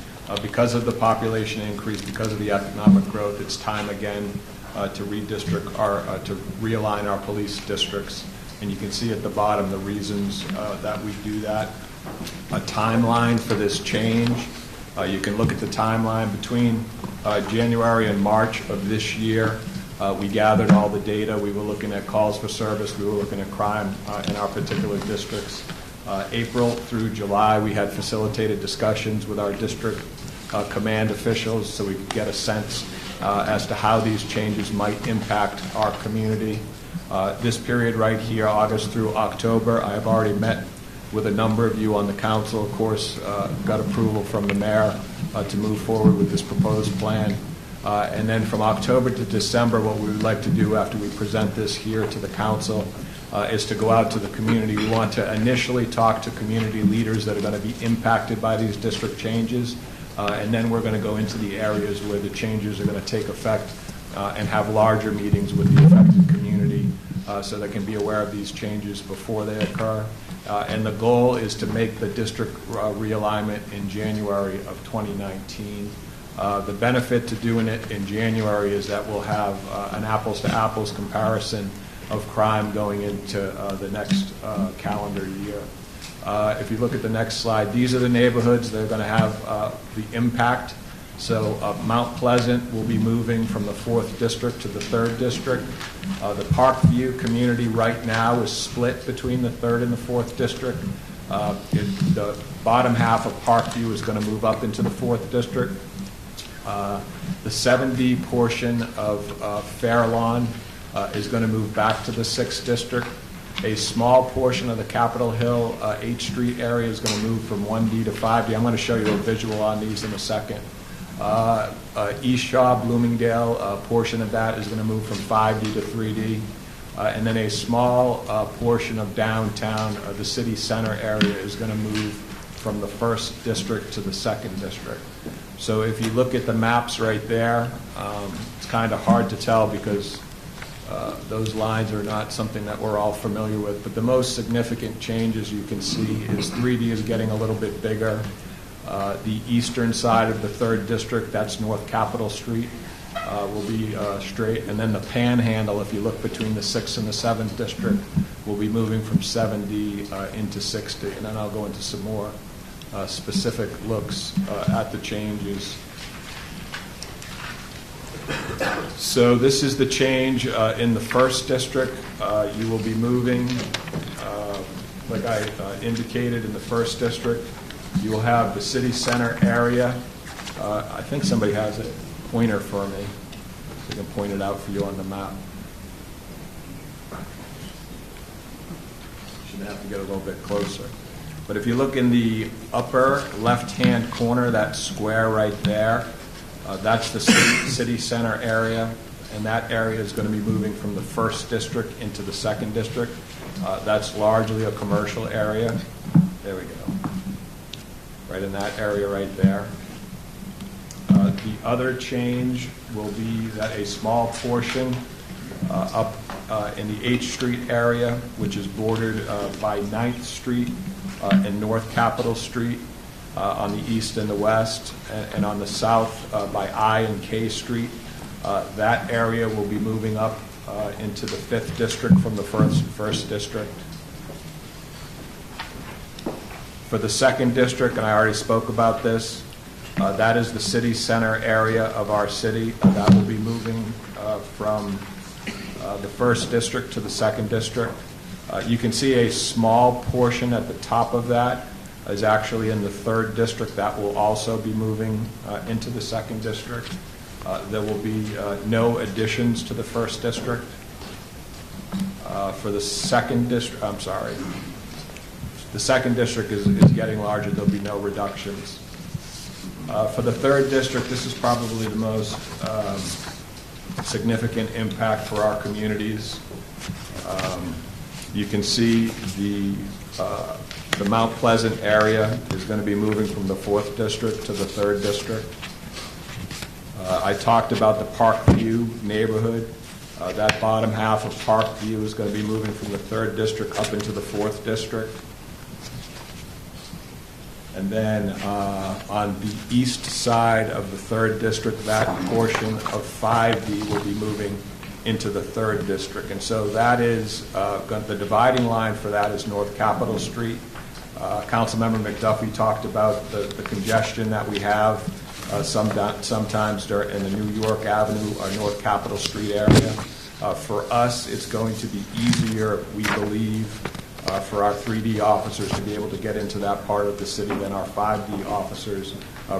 Speaker 8: Because of the population increase, because of the economic growth, it's time again to redistrict to realign our police districts. And you can see at the bottom the reasons that we do that. A timeline for this change. You can look at the timeline between January and March of this year. We gathered all the data. We were looking at calls for service. We were looking at crime in our particular districts. April through July, we had facilitated discussions with our district command officials so we could get a sense as to how these changes might impact our community. This period right here, August through October, I have already met with a number of you on the council. Of course, got approval from the mayor to move forward with this proposed plan. And then from October to December, what we would like to do after we present this here to the council is to go out to the community. We want to initially talk to community leaders that are going to be impacted by these district changes, and then we're going to go into the areas where the changes are going to take effect and have larger meetings with the affected community so they can be aware of these changes before they occur. And the goal is to make the district realignment in January of 2019. The benefit to doing it in January is that we'll have an apples-to-apples comparison of crime going into the next calendar year. If you look at the next slide, these are the neighborhoods that are going to have the impact. So Mount Pleasant will be moving from the 4th district to the 3rd district. The Parkview community right now is split between the 3rd and the 4th district. The bottom half of Parkview is going to move up into the 4th district. The 70 portion of Fairlawn is going to move back to the 6th district. A small portion of the Capitol Hill, H Street area is going to move from 1D to 5D. I'm going to show you a visual on these in a second. East Shaw, Bloomingdale, a portion of that is going to move from 5D to 3D. And then a small portion of downtown, the city center area, is going to move from the 1st district to the 2nd district. So if you look at the maps right there, it's kind of hard to tell because those lines are not something that we're all familiar with. But the most significant changes you can see is 3D is getting a little bit bigger. The eastern side of the 3rd district, that's North Capitol Street, will be straight. And then the Panhandle, if you look between the 6th and the 7th district, will be moving from 7D into 6D. And then I'll go into some more specific looks at the changes. So this is the change in the 1st district. You will be moving, like I indicated, in the 1st district. You will have the city center area. I think somebody has a pointer for me. I can point it out for you on the map. Should have to get a little bit closer. But if you look in the upper left-hand corner, that square right there, that's the city center area, and that area is going to be moving from the 1st district into the 2nd district. That's largely a commercial area. There we go. Right in that area right there. The other change will be that a small portion up in the H Street area, which is bordered by 9th Street and North Capitol Street on the east and the west, and on the south by I and K Street. That area will be moving up into the 5th district from the 1st district. For the 2nd district, and I already spoke about this, that is the city center area of our city. That will be moving from the 1st district to the 2nd district. You can see a small portion at the top of that is actually in the 3rd district. That will also be moving into the 2nd district. There will be no additions to the 1st district. For the 2nd district, I'm sorry. The 2nd district is getting larger. There'll be no reductions. For the 3rd district, this is probably the most significant impact for our communities. You can see the Mount Pleasant area is going to be moving from the 4th district to the 3rd district. I talked about the Parkview neighborhood. That bottom half of Parkview is going to be moving from the 3rd District up into the 4th District. And then on the east side of the 3rd District, that portion of 5D will be moving into the 3rd District. And so that is, the dividing line for that is North Capitol Street. Councilmember McDuffie talked about the congestion that we have sometimes in the New York Avenue or North Capitol Street area. For us, it's going to be easier, we believe, for our 3D officers to be able to get into that part of the city than our 5D officers,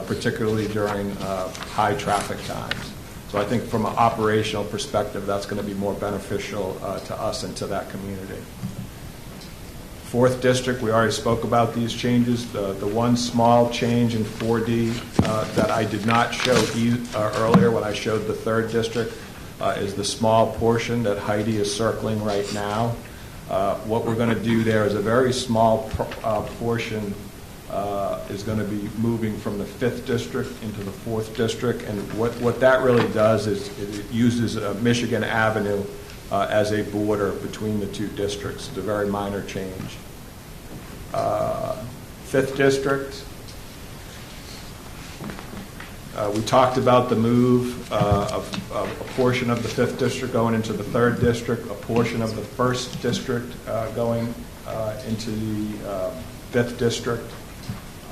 Speaker 8: particularly during high traffic times. So I think from an operational perspective, that's going to be more beneficial to us and to that community. 4th District, we already spoke about these changes. The one small change in 4D that I did not show earlier when I showed the 3rd District is the small portion that Heidi is circling right now. What we're going to do there is a very small portion is going to be moving from the 5th District into the 4th District. And what that really does is it uses Michigan Avenue as a border between the two districts. It's a very minor change. 5th District, we talked about the move of a portion of the 5th District going into the 3rd District, a portion of the 1st District going into the 5th District,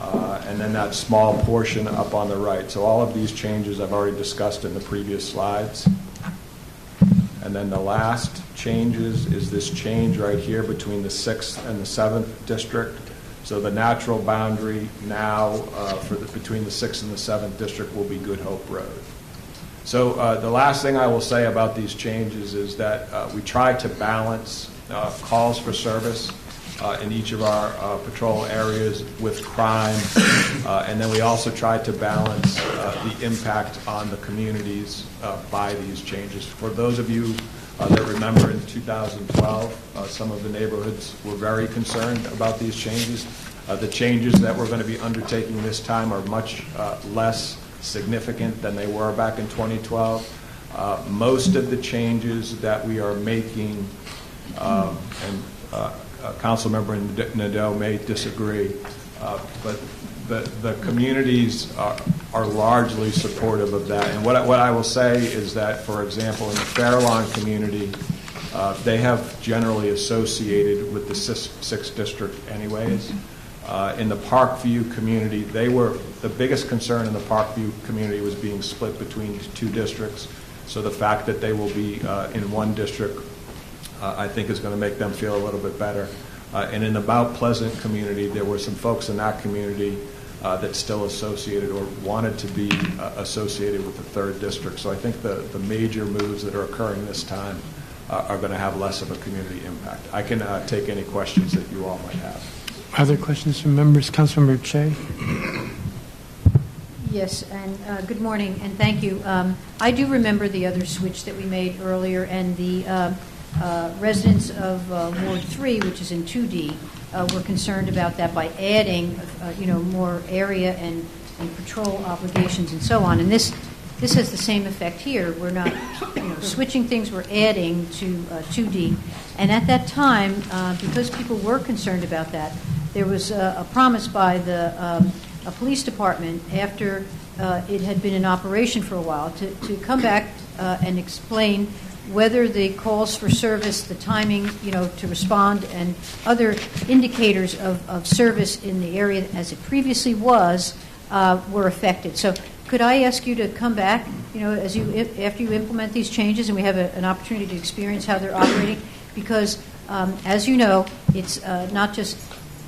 Speaker 8: and then that small portion up on the right. So all of these changes I've already discussed in the previous slides. And then the last changes is this change right here between the 6th and the 7th District. So the natural boundary now between the 6th and the 7th District will be Good Hope Road. So the last thing I will say about these changes is that we try to balance calls for service in each of our patrol areas with crime, and then we also try to balance the impact on the communities by these changes. For those of you that remember in 2012, some of the neighborhoods were very concerned about these changes. The changes that we're going to be undertaking this time are much less significant than they were back in 2012. Most of the changes that we are making, and Councilmember Nadeau may disagree, but the communities are largely supportive of that. And what I will say is that, for example, in the Fairlawn community, they have generally associated with the 6th District anyways. In the Parkview community, the biggest concern in the Parkview community was being split between two districts. So the fact that they will be in one district, I think, is going to make them feel a little bit better. And in the Mount Pleasant community, there were some folks in that community that still associated or wanted to be associated with the 3rd District. So I think the major moves that are occurring this time are going to have less of a community impact. I can take any questions that you all might have.
Speaker 3: Other questions from members? Councilmember Che?
Speaker 14: Yes, and good morning, and thank you. I do remember the other switch that we made earlier, and the residents of Ward 3, which is in 2D, were concerned about that by adding, more area and patrol obligations and so on. And this has the same effect here. We're not, switching things. We're adding to 2D. And at that time, because people were concerned about that, there was a promise by the police department after it had been in operation for a while to come back and explain whether the calls for service, the timing, to respond, and other indicators of service in the area as it previously was were affected. So could I ask you to come back, after you implement these changes and we have an opportunity to experience how they're operating? Because, as you know, it's not just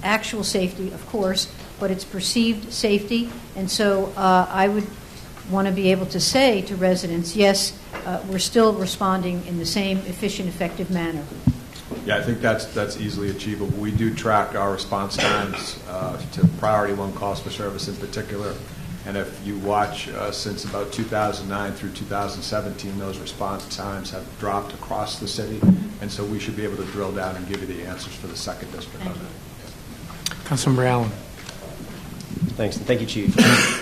Speaker 14: actual safety, of course, but it's perceived safety. And so I would want to be able to say to residents, yes, we're still responding in the same efficient, effective manner.
Speaker 8: Yeah, I think that's easily achievable. We do track our response times to priority 1 calls for service in particular. And if you watch since about 2009 through 2017, those response times have dropped across the city. And so we should be able to drill down and give you the answers for the 2nd District on that.
Speaker 3: Councilmember Allen?
Speaker 10: Thanks, and thank you, Chief.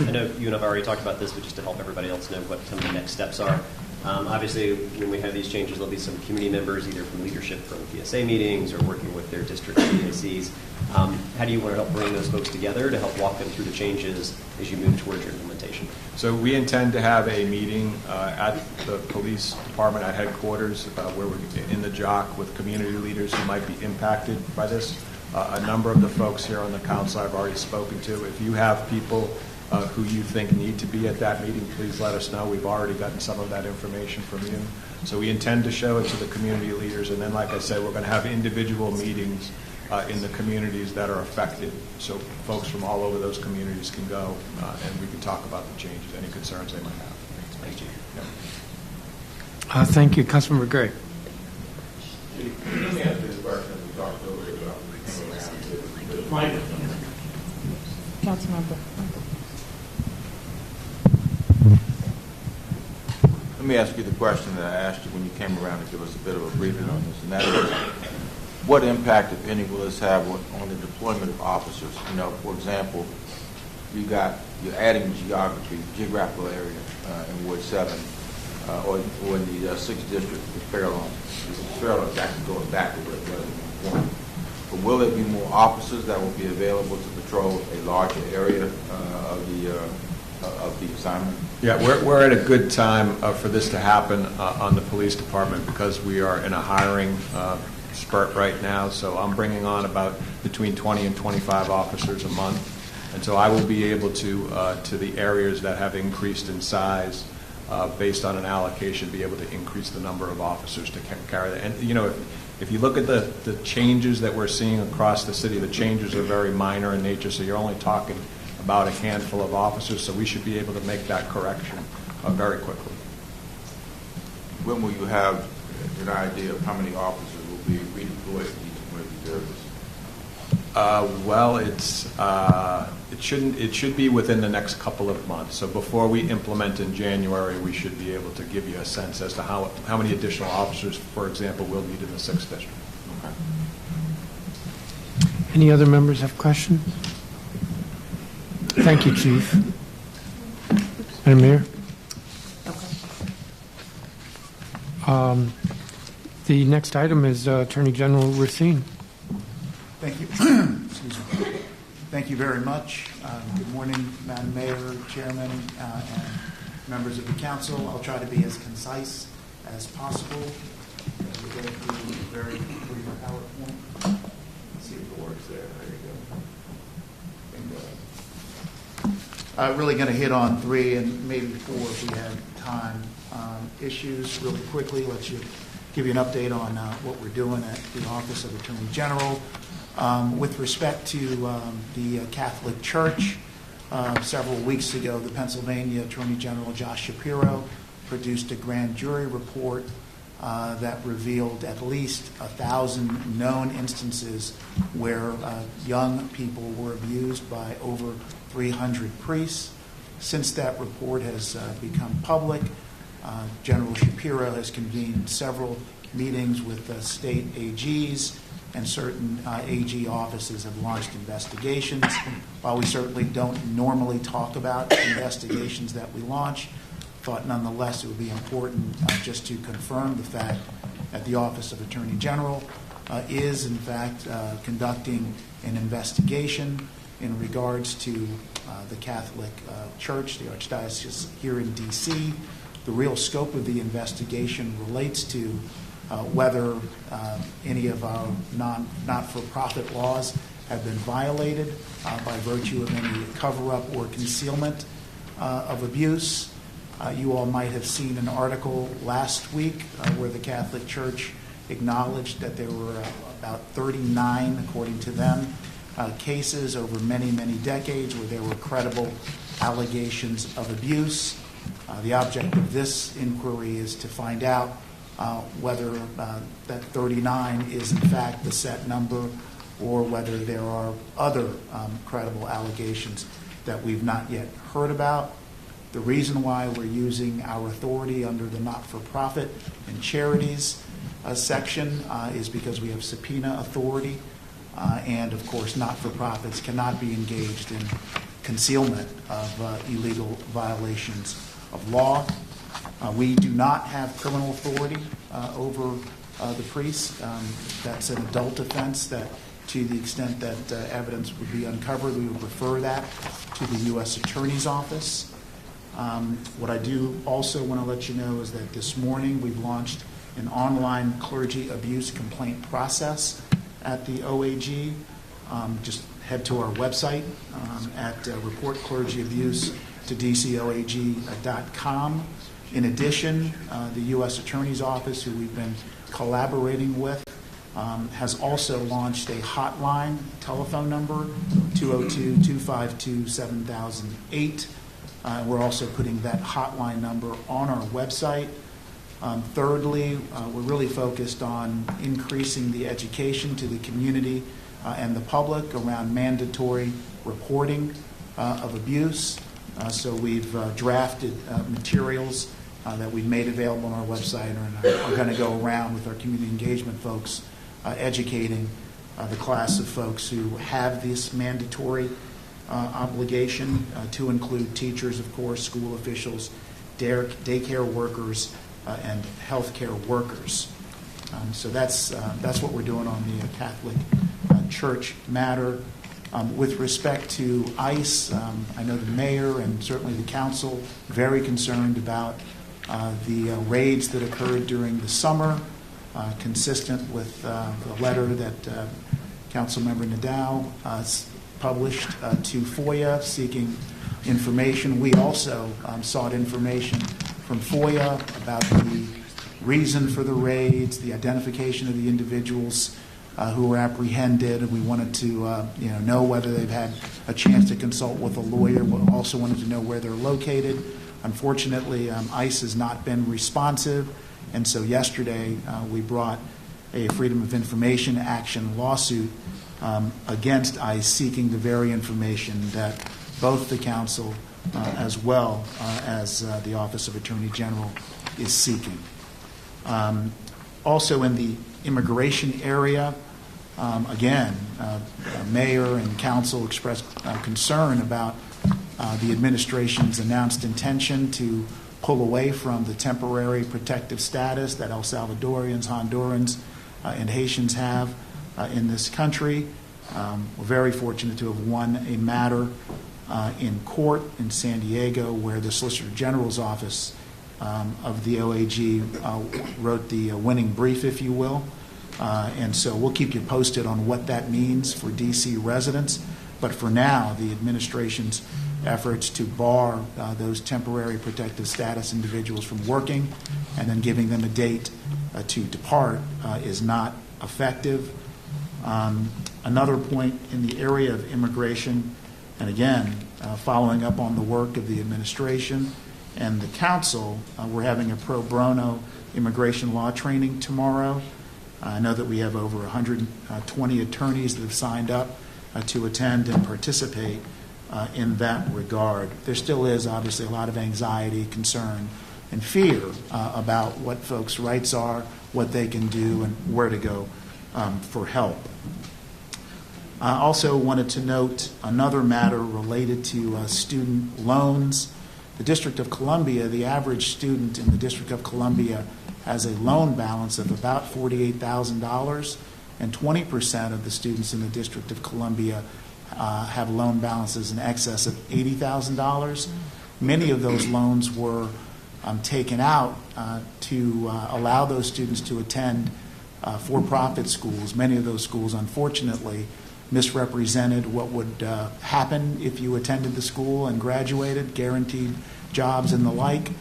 Speaker 10: I know you and I have already talked about this, but just to help everybody else know what some of the next steps are. Obviously, when we have these changes, there'll be some community members, either from leadership from PSA meetings or working with their district PACs. How do you want to help bring those folks together to help walk them through the changes as you move towards your implementation?
Speaker 8: So we intend to have a meeting at the police department at headquarters where we're in the JOC with community leaders who might be impacted by this. A number of the folks here on the council I've already spoken to. If you have people who you think need to be at that meeting, please let us know. We've already gotten some of that information from you. So we intend to show it to the community leaders, and then, like I said, we're going to have individual meetings in the communities that are affected. So folks from all over those communities can go, and we can talk about the changes, any concerns they might have.
Speaker 10: Thank you.
Speaker 8: Yeah.
Speaker 3: Thank you. Councilmember Gray.
Speaker 5: Let me ask you this question. We talked earlier about
Speaker 13: Councilmember.
Speaker 5: Let me ask you the question that I asked you when you came around to give us a bit of a briefing on this, and that is, what impact, if any, will this have on the deployment of officers? You know, for example, you're adding geographical area in Ward 7 or in the 6th District with Fairlawn. Fairlawn is actually going backwards rather than forward. But will there be more officers that will be available to patrol a larger area of the assignment?
Speaker 8: Yeah, we're at a good time for this to happen on the police department because we are in a hiring spurt right now. So I'm bringing on about between 20 and 25 officers a month. And so I will be able to the areas that have increased in size based on an allocation, be able to increase the number of officers to carry that. And, you know, if you look at the changes that we're seeing across the city, the changes are very minor in nature, so you're only talking about a handful of officers, so we should be able to make that correction very quickly.
Speaker 5: When will you have an idea of how many officers will be redeployed to each emergency service?
Speaker 8: Well, it should be within the next couple of months. So before we implement in January, we should be able to give you a sense as to how many additional officers, for example, we'll need in the 6th District.
Speaker 5: Okay.
Speaker 3: Any other members have questions? Thank you, Chief. Madam Mayor? The next item is Attorney General Racine.
Speaker 15: Thank you. Excuse me. Thank you very much. Good morning, Madam Mayor, Chairman, and members of the council. I'll try to be as concise as possible. We'll go through a very brief PowerPoint. Let's see if it works there. There you go. Really going to hit on 3 and maybe 4 if we have time. Issues really quickly. Let's give you an update on what we're doing at the Office of Attorney General. With respect to the Catholic Church, several weeks ago, the Pennsylvania Attorney General Josh Shapiro produced a grand jury report that revealed at least 1,000 known instances where young people were abused by over 300 priests. Since that report has become public, General Shapiro has convened several meetings with state AGs, and certain AG offices have launched investigations. While we certainly don't normally talk about investigations that we launch, thought nonetheless it would be important just to confirm the fact that the Office of Attorney General is in fact conducting an investigation in regards to the Catholic Church, the Archdiocese here in D.C. The real scope of the investigation relates to whether any of our not-for-profit laws have been violated by virtue of any cover-up or concealment of abuse. You all might have seen an article last week where the Catholic Church acknowledged that there were about 39, according to them, cases over many, many decades where there were credible allegations of abuse. The object of this inquiry is to find out whether that 39 is in fact the set number or whether there are other credible allegations that we've not yet heard about. The reason why we're using our authority under the not-for-profit and charities section is because we have subpoena authority, and of course not-for-profits cannot be engaged in concealment of illegal violations of law. We do not have criminal authority over the priests. That's an adult offense that, to the extent that evidence would be uncovered, we would refer that to the U.S. Attorney's Office. What I do also want to let you know is that this morning we've launched an online clergy abuse complaint process at the OAG. Just head to our website at Report Clergy Abuse to dcoag.com. In addition, the U.S. Attorney's Office, who we've been collaborating with, has also launched a hotline telephone number, 202-252-7008. We're also putting that hotline number on our website. Thirdly, we're really focused on increasing the education to the community and the public around mandatory reporting of abuse. So we've drafted materials that we've made available on our website and are going to go around with our community engagement folks educating the class of folks who have this mandatory obligation to include teachers, of course, school officials, daycare workers, and healthcare workers. So that's what we're doing on the Catholic Church matter. With respect to ICE, I know the mayor and certainly the council very concerned about the raids that occurred during the summer, consistent with the letter that Councilmember Nadal published to FOIA seeking information. We also sought information from FOIA about the reason for the raids, the identification of the individuals who were apprehended, and we wanted to know whether they've had a chance to consult with a lawyer. We also wanted to know where they're located. Unfortunately, ICE has not been responsive, and so yesterday we brought a Freedom of Information Action lawsuit against ICE seeking the very information that both the council as well as the Office of Attorney General is seeking. Also in the immigration area, again, mayor and council expressed concern about the administration's announced intention to pull away from the temporary protective status that El Salvadorians, Hondurans, and Haitians have in this country. We're very fortunate to have won a matter in court in San Diego where the Solicitor General's office of the OAG wrote the winning brief, if you will. And so we'll keep you posted on what that means for D.C. residents. But for now, the administration's efforts to bar those temporary protective status individuals from working and then giving them a date to depart is not effective. Another point in the area of immigration, and again, following up on the work of the administration and the council, we're having a pro bono immigration law training tomorrow. I know that we have over 120 attorneys that have signed up to attend and participate in that regard. There still is obviously a lot of anxiety, concern, and fear about what folks' rights are, what they can do, and where to go for help. I also wanted to note another matter related to student loans. The District of Columbia, the average student in the District of Columbia has a loan balance of about $48,000, and 20% of the students in the District of Columbia have loan balances in excess of $80,000. Many of those loans were taken out to allow those students to attend for-profit schools. Many of those schools, unfortunately, misrepresented what would happen if you attended the school and graduated, guaranteed jobs and the like.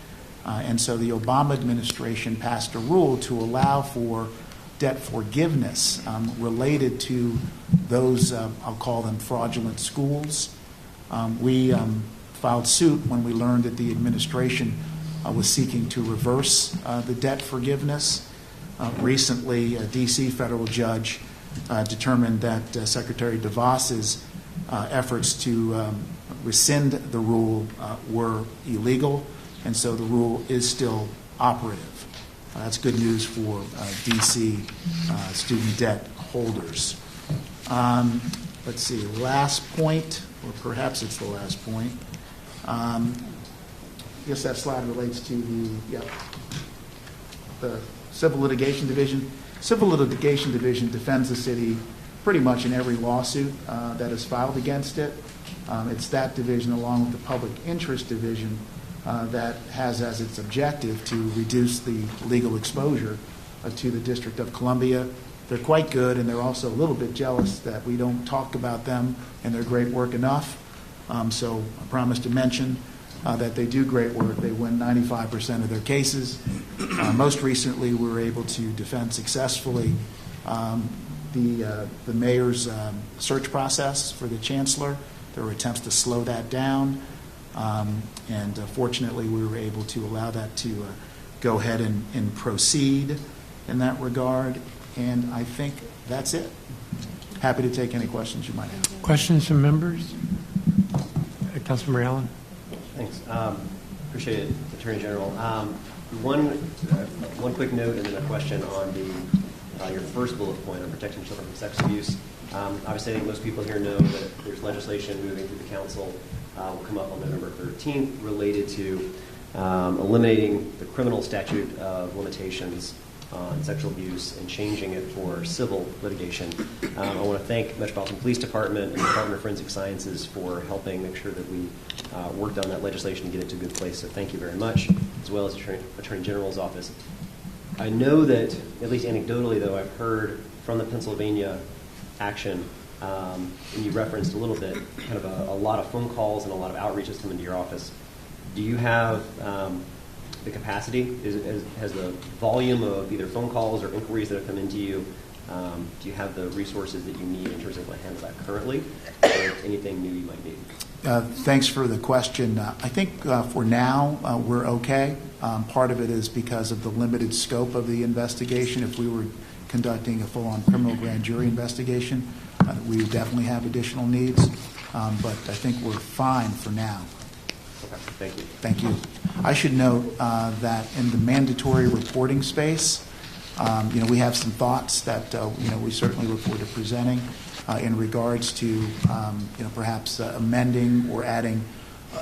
Speaker 15: And so the Obama administration passed a rule to allow for debt forgiveness related to those, I'll call them fraudulent schools. We filed suit when we learned that the administration was seeking to reverse the debt forgiveness. Recently, a D.C. federal judge determined that Secretary DeVos's efforts to rescind the rule were illegal, and so the rule is still operative. That's good news for D.C. Student debt holders. Let's see, last point or perhaps it's the last point. I guess that slide relates to the Civil Litigation Division. Civil Litigation Division defends the city pretty much in every lawsuit that is filed against it. It's that division, along with the Public Interest Division, that has as its objective to reduce the legal exposure to the District of Columbia. They're quite good, and they're also a little bit jealous that we don't talk about them and their great work enough. So I promise to mention that they do great work. They win 95% of their cases. Most recently, we were able to defend successfully the mayor's search process for the chancellor. There were attempts to slow that down, and fortunately, we were able to allow that to go ahead and proceed in that regard. And I think that's it. Happy to take any questions you might have.
Speaker 16: Questions from members? Councilmember Allen.
Speaker 10: Thanks. Appreciate it, Attorney General. One quick note and then a question on your first bullet point on protecting children from sex abuse. Obviously, I think most people here know that there's legislation moving through the council, will come up on November 13th, related to eliminating the criminal statute of limitations on sexual abuse and changing it for civil litigation. I want to thank Metropolitan Police Department and the Department of Forensic Sciences for helping make sure that we worked on that legislation to get it to a good place. So thank you very much, as well as Attorney General's office. I know that, at least anecdotally though, I've heard from the Pennsylvania action, and you referenced a little bit, kind of a lot of phone calls and a lot of outreaches come into your office. Do you have the capacity? Has the volume of either phone calls or inquiries that have come into you, do you have the resources that you need in terms of what handle that currently, or anything new you might need?
Speaker 15: Thanks for the question. I think for now we're okay. Part of it is because of the limited scope of the investigation. If we were conducting a full-on criminal grand jury investigation, we would definitely have additional needs. But I think we're fine for now.
Speaker 10: Okay, thank you.
Speaker 15: Thank you. I should note that in the mandatory reporting space, we have some thoughts that we certainly look forward to presenting in regards to perhaps amending or adding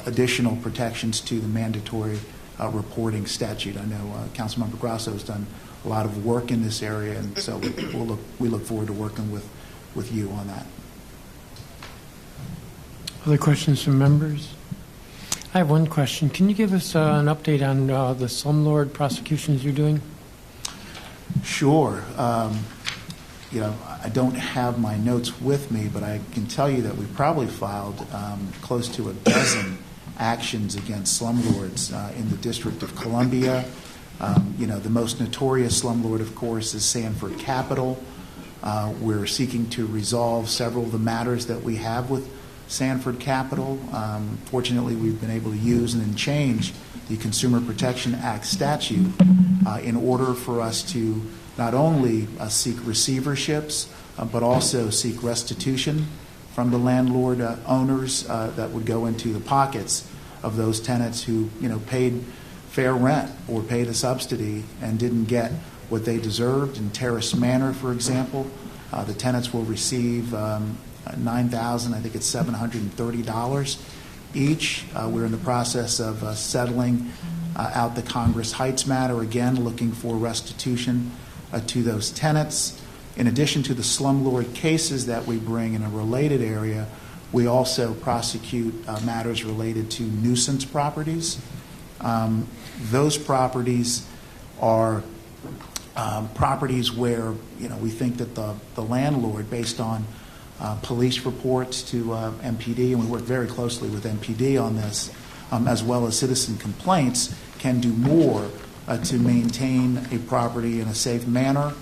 Speaker 15: additional protections to the mandatory reporting statute. I know Councilmember Grasso has done a lot of work in this area, and so we look forward to working with you on that.
Speaker 16: Other questions from members? I have one question. Can you give us an update on the slumlord prosecutions you're doing?
Speaker 15: Sure. I don't have my notes with me, but I can tell you that we probably filed close to a dozen actions against slumlords in the District of Columbia. The most notorious slumlord, of course, is Sanford Capital. We're seeking to resolve several of the matters that we have with Sanford Capital. Fortunately, we've been able to use and then change the Consumer Protection Act statute in order for us to not only seek receiverships, but also seek restitution from the landlord owners that would go into the pockets of those tenants who paid fair rent or paid a subsidy and didn't get what they deserved. In Terrace Manor, for example, the tenants will receive $9,000, I think it's $730 each. We're in the process of settling out the Congress Heights matter, again looking for restitution to those tenants. In addition to the slumlord cases that we bring in a related area, we also prosecute matters related to nuisance properties. Those properties are properties where we think that the landlord, based on police reports to MPD, and we work very closely with MPD on this, as well as citizen complaints, can do more to maintain a property in a safe manner.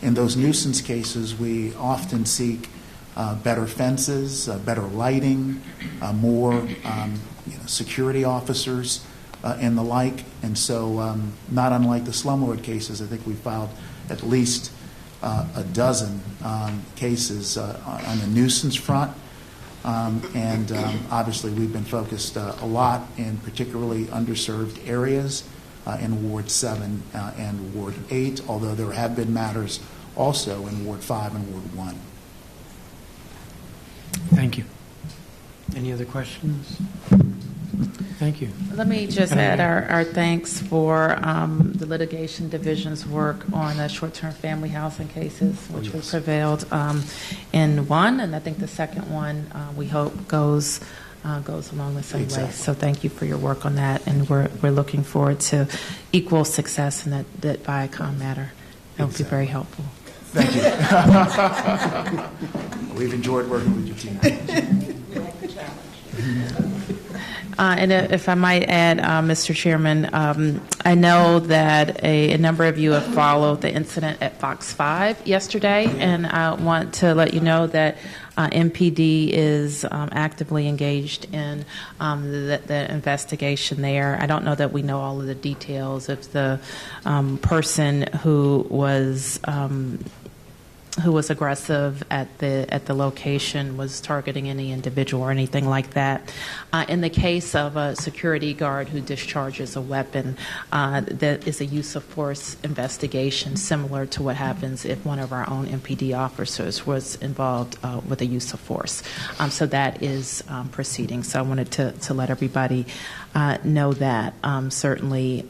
Speaker 15: In those nuisance cases, we often seek better fences, better lighting, more security officers, and the like. And so, not unlike the slumlord cases, I think we filed at least a dozen cases on the nuisance front. And obviously, we've been focused a lot in particularly underserved areas in Ward 7 and Ward 8, although there have been matters also in Ward 5 and Ward 1.
Speaker 16: Thank you. Any other questions? Thank you.
Speaker 13: Let me just add our thanks for the litigation division's work on the short-term family housing cases, which we prevailed in one, and I think the second one we hope goes along the same way. So thank you for your work on that, and we're looking forward to equal success in that Viacom matter. That would be very helpful.
Speaker 15: Thank you. We've enjoyed working with your team.
Speaker 13: And if I might add, Mr. Chairman, I know that a number of you have followed the incident at Fox 5 yesterday, and I want to let you know that MPD is actively engaged in the investigation there. I don't know that we know all of the details of the person who was aggressive at the location, was targeting any individual or anything like that. In the case of a security guard who discharges a weapon, that is a use of force investigation, similar to what happens if one of our own MPD officers was involved with a use of force. So that is proceeding. So I wanted to let everybody know that. Certainly,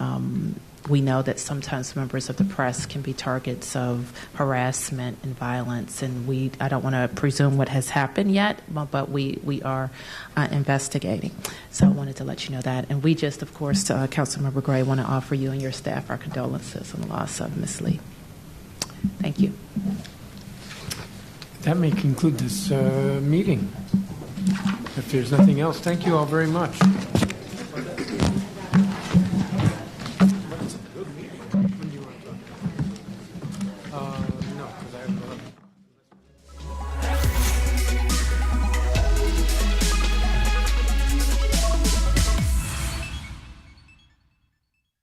Speaker 13: we know that sometimes members of the press can be targets of harassment and violence, and I don't want to presume what has happened yet, but we are investigating. So I wanted to let you know that. And we just, of course, Councilmember Gray, want to offer you and your staff our condolences on the loss of Ms. Lee. Thank you.
Speaker 16: That may conclude this meeting. If there's nothing else, thank you all very much.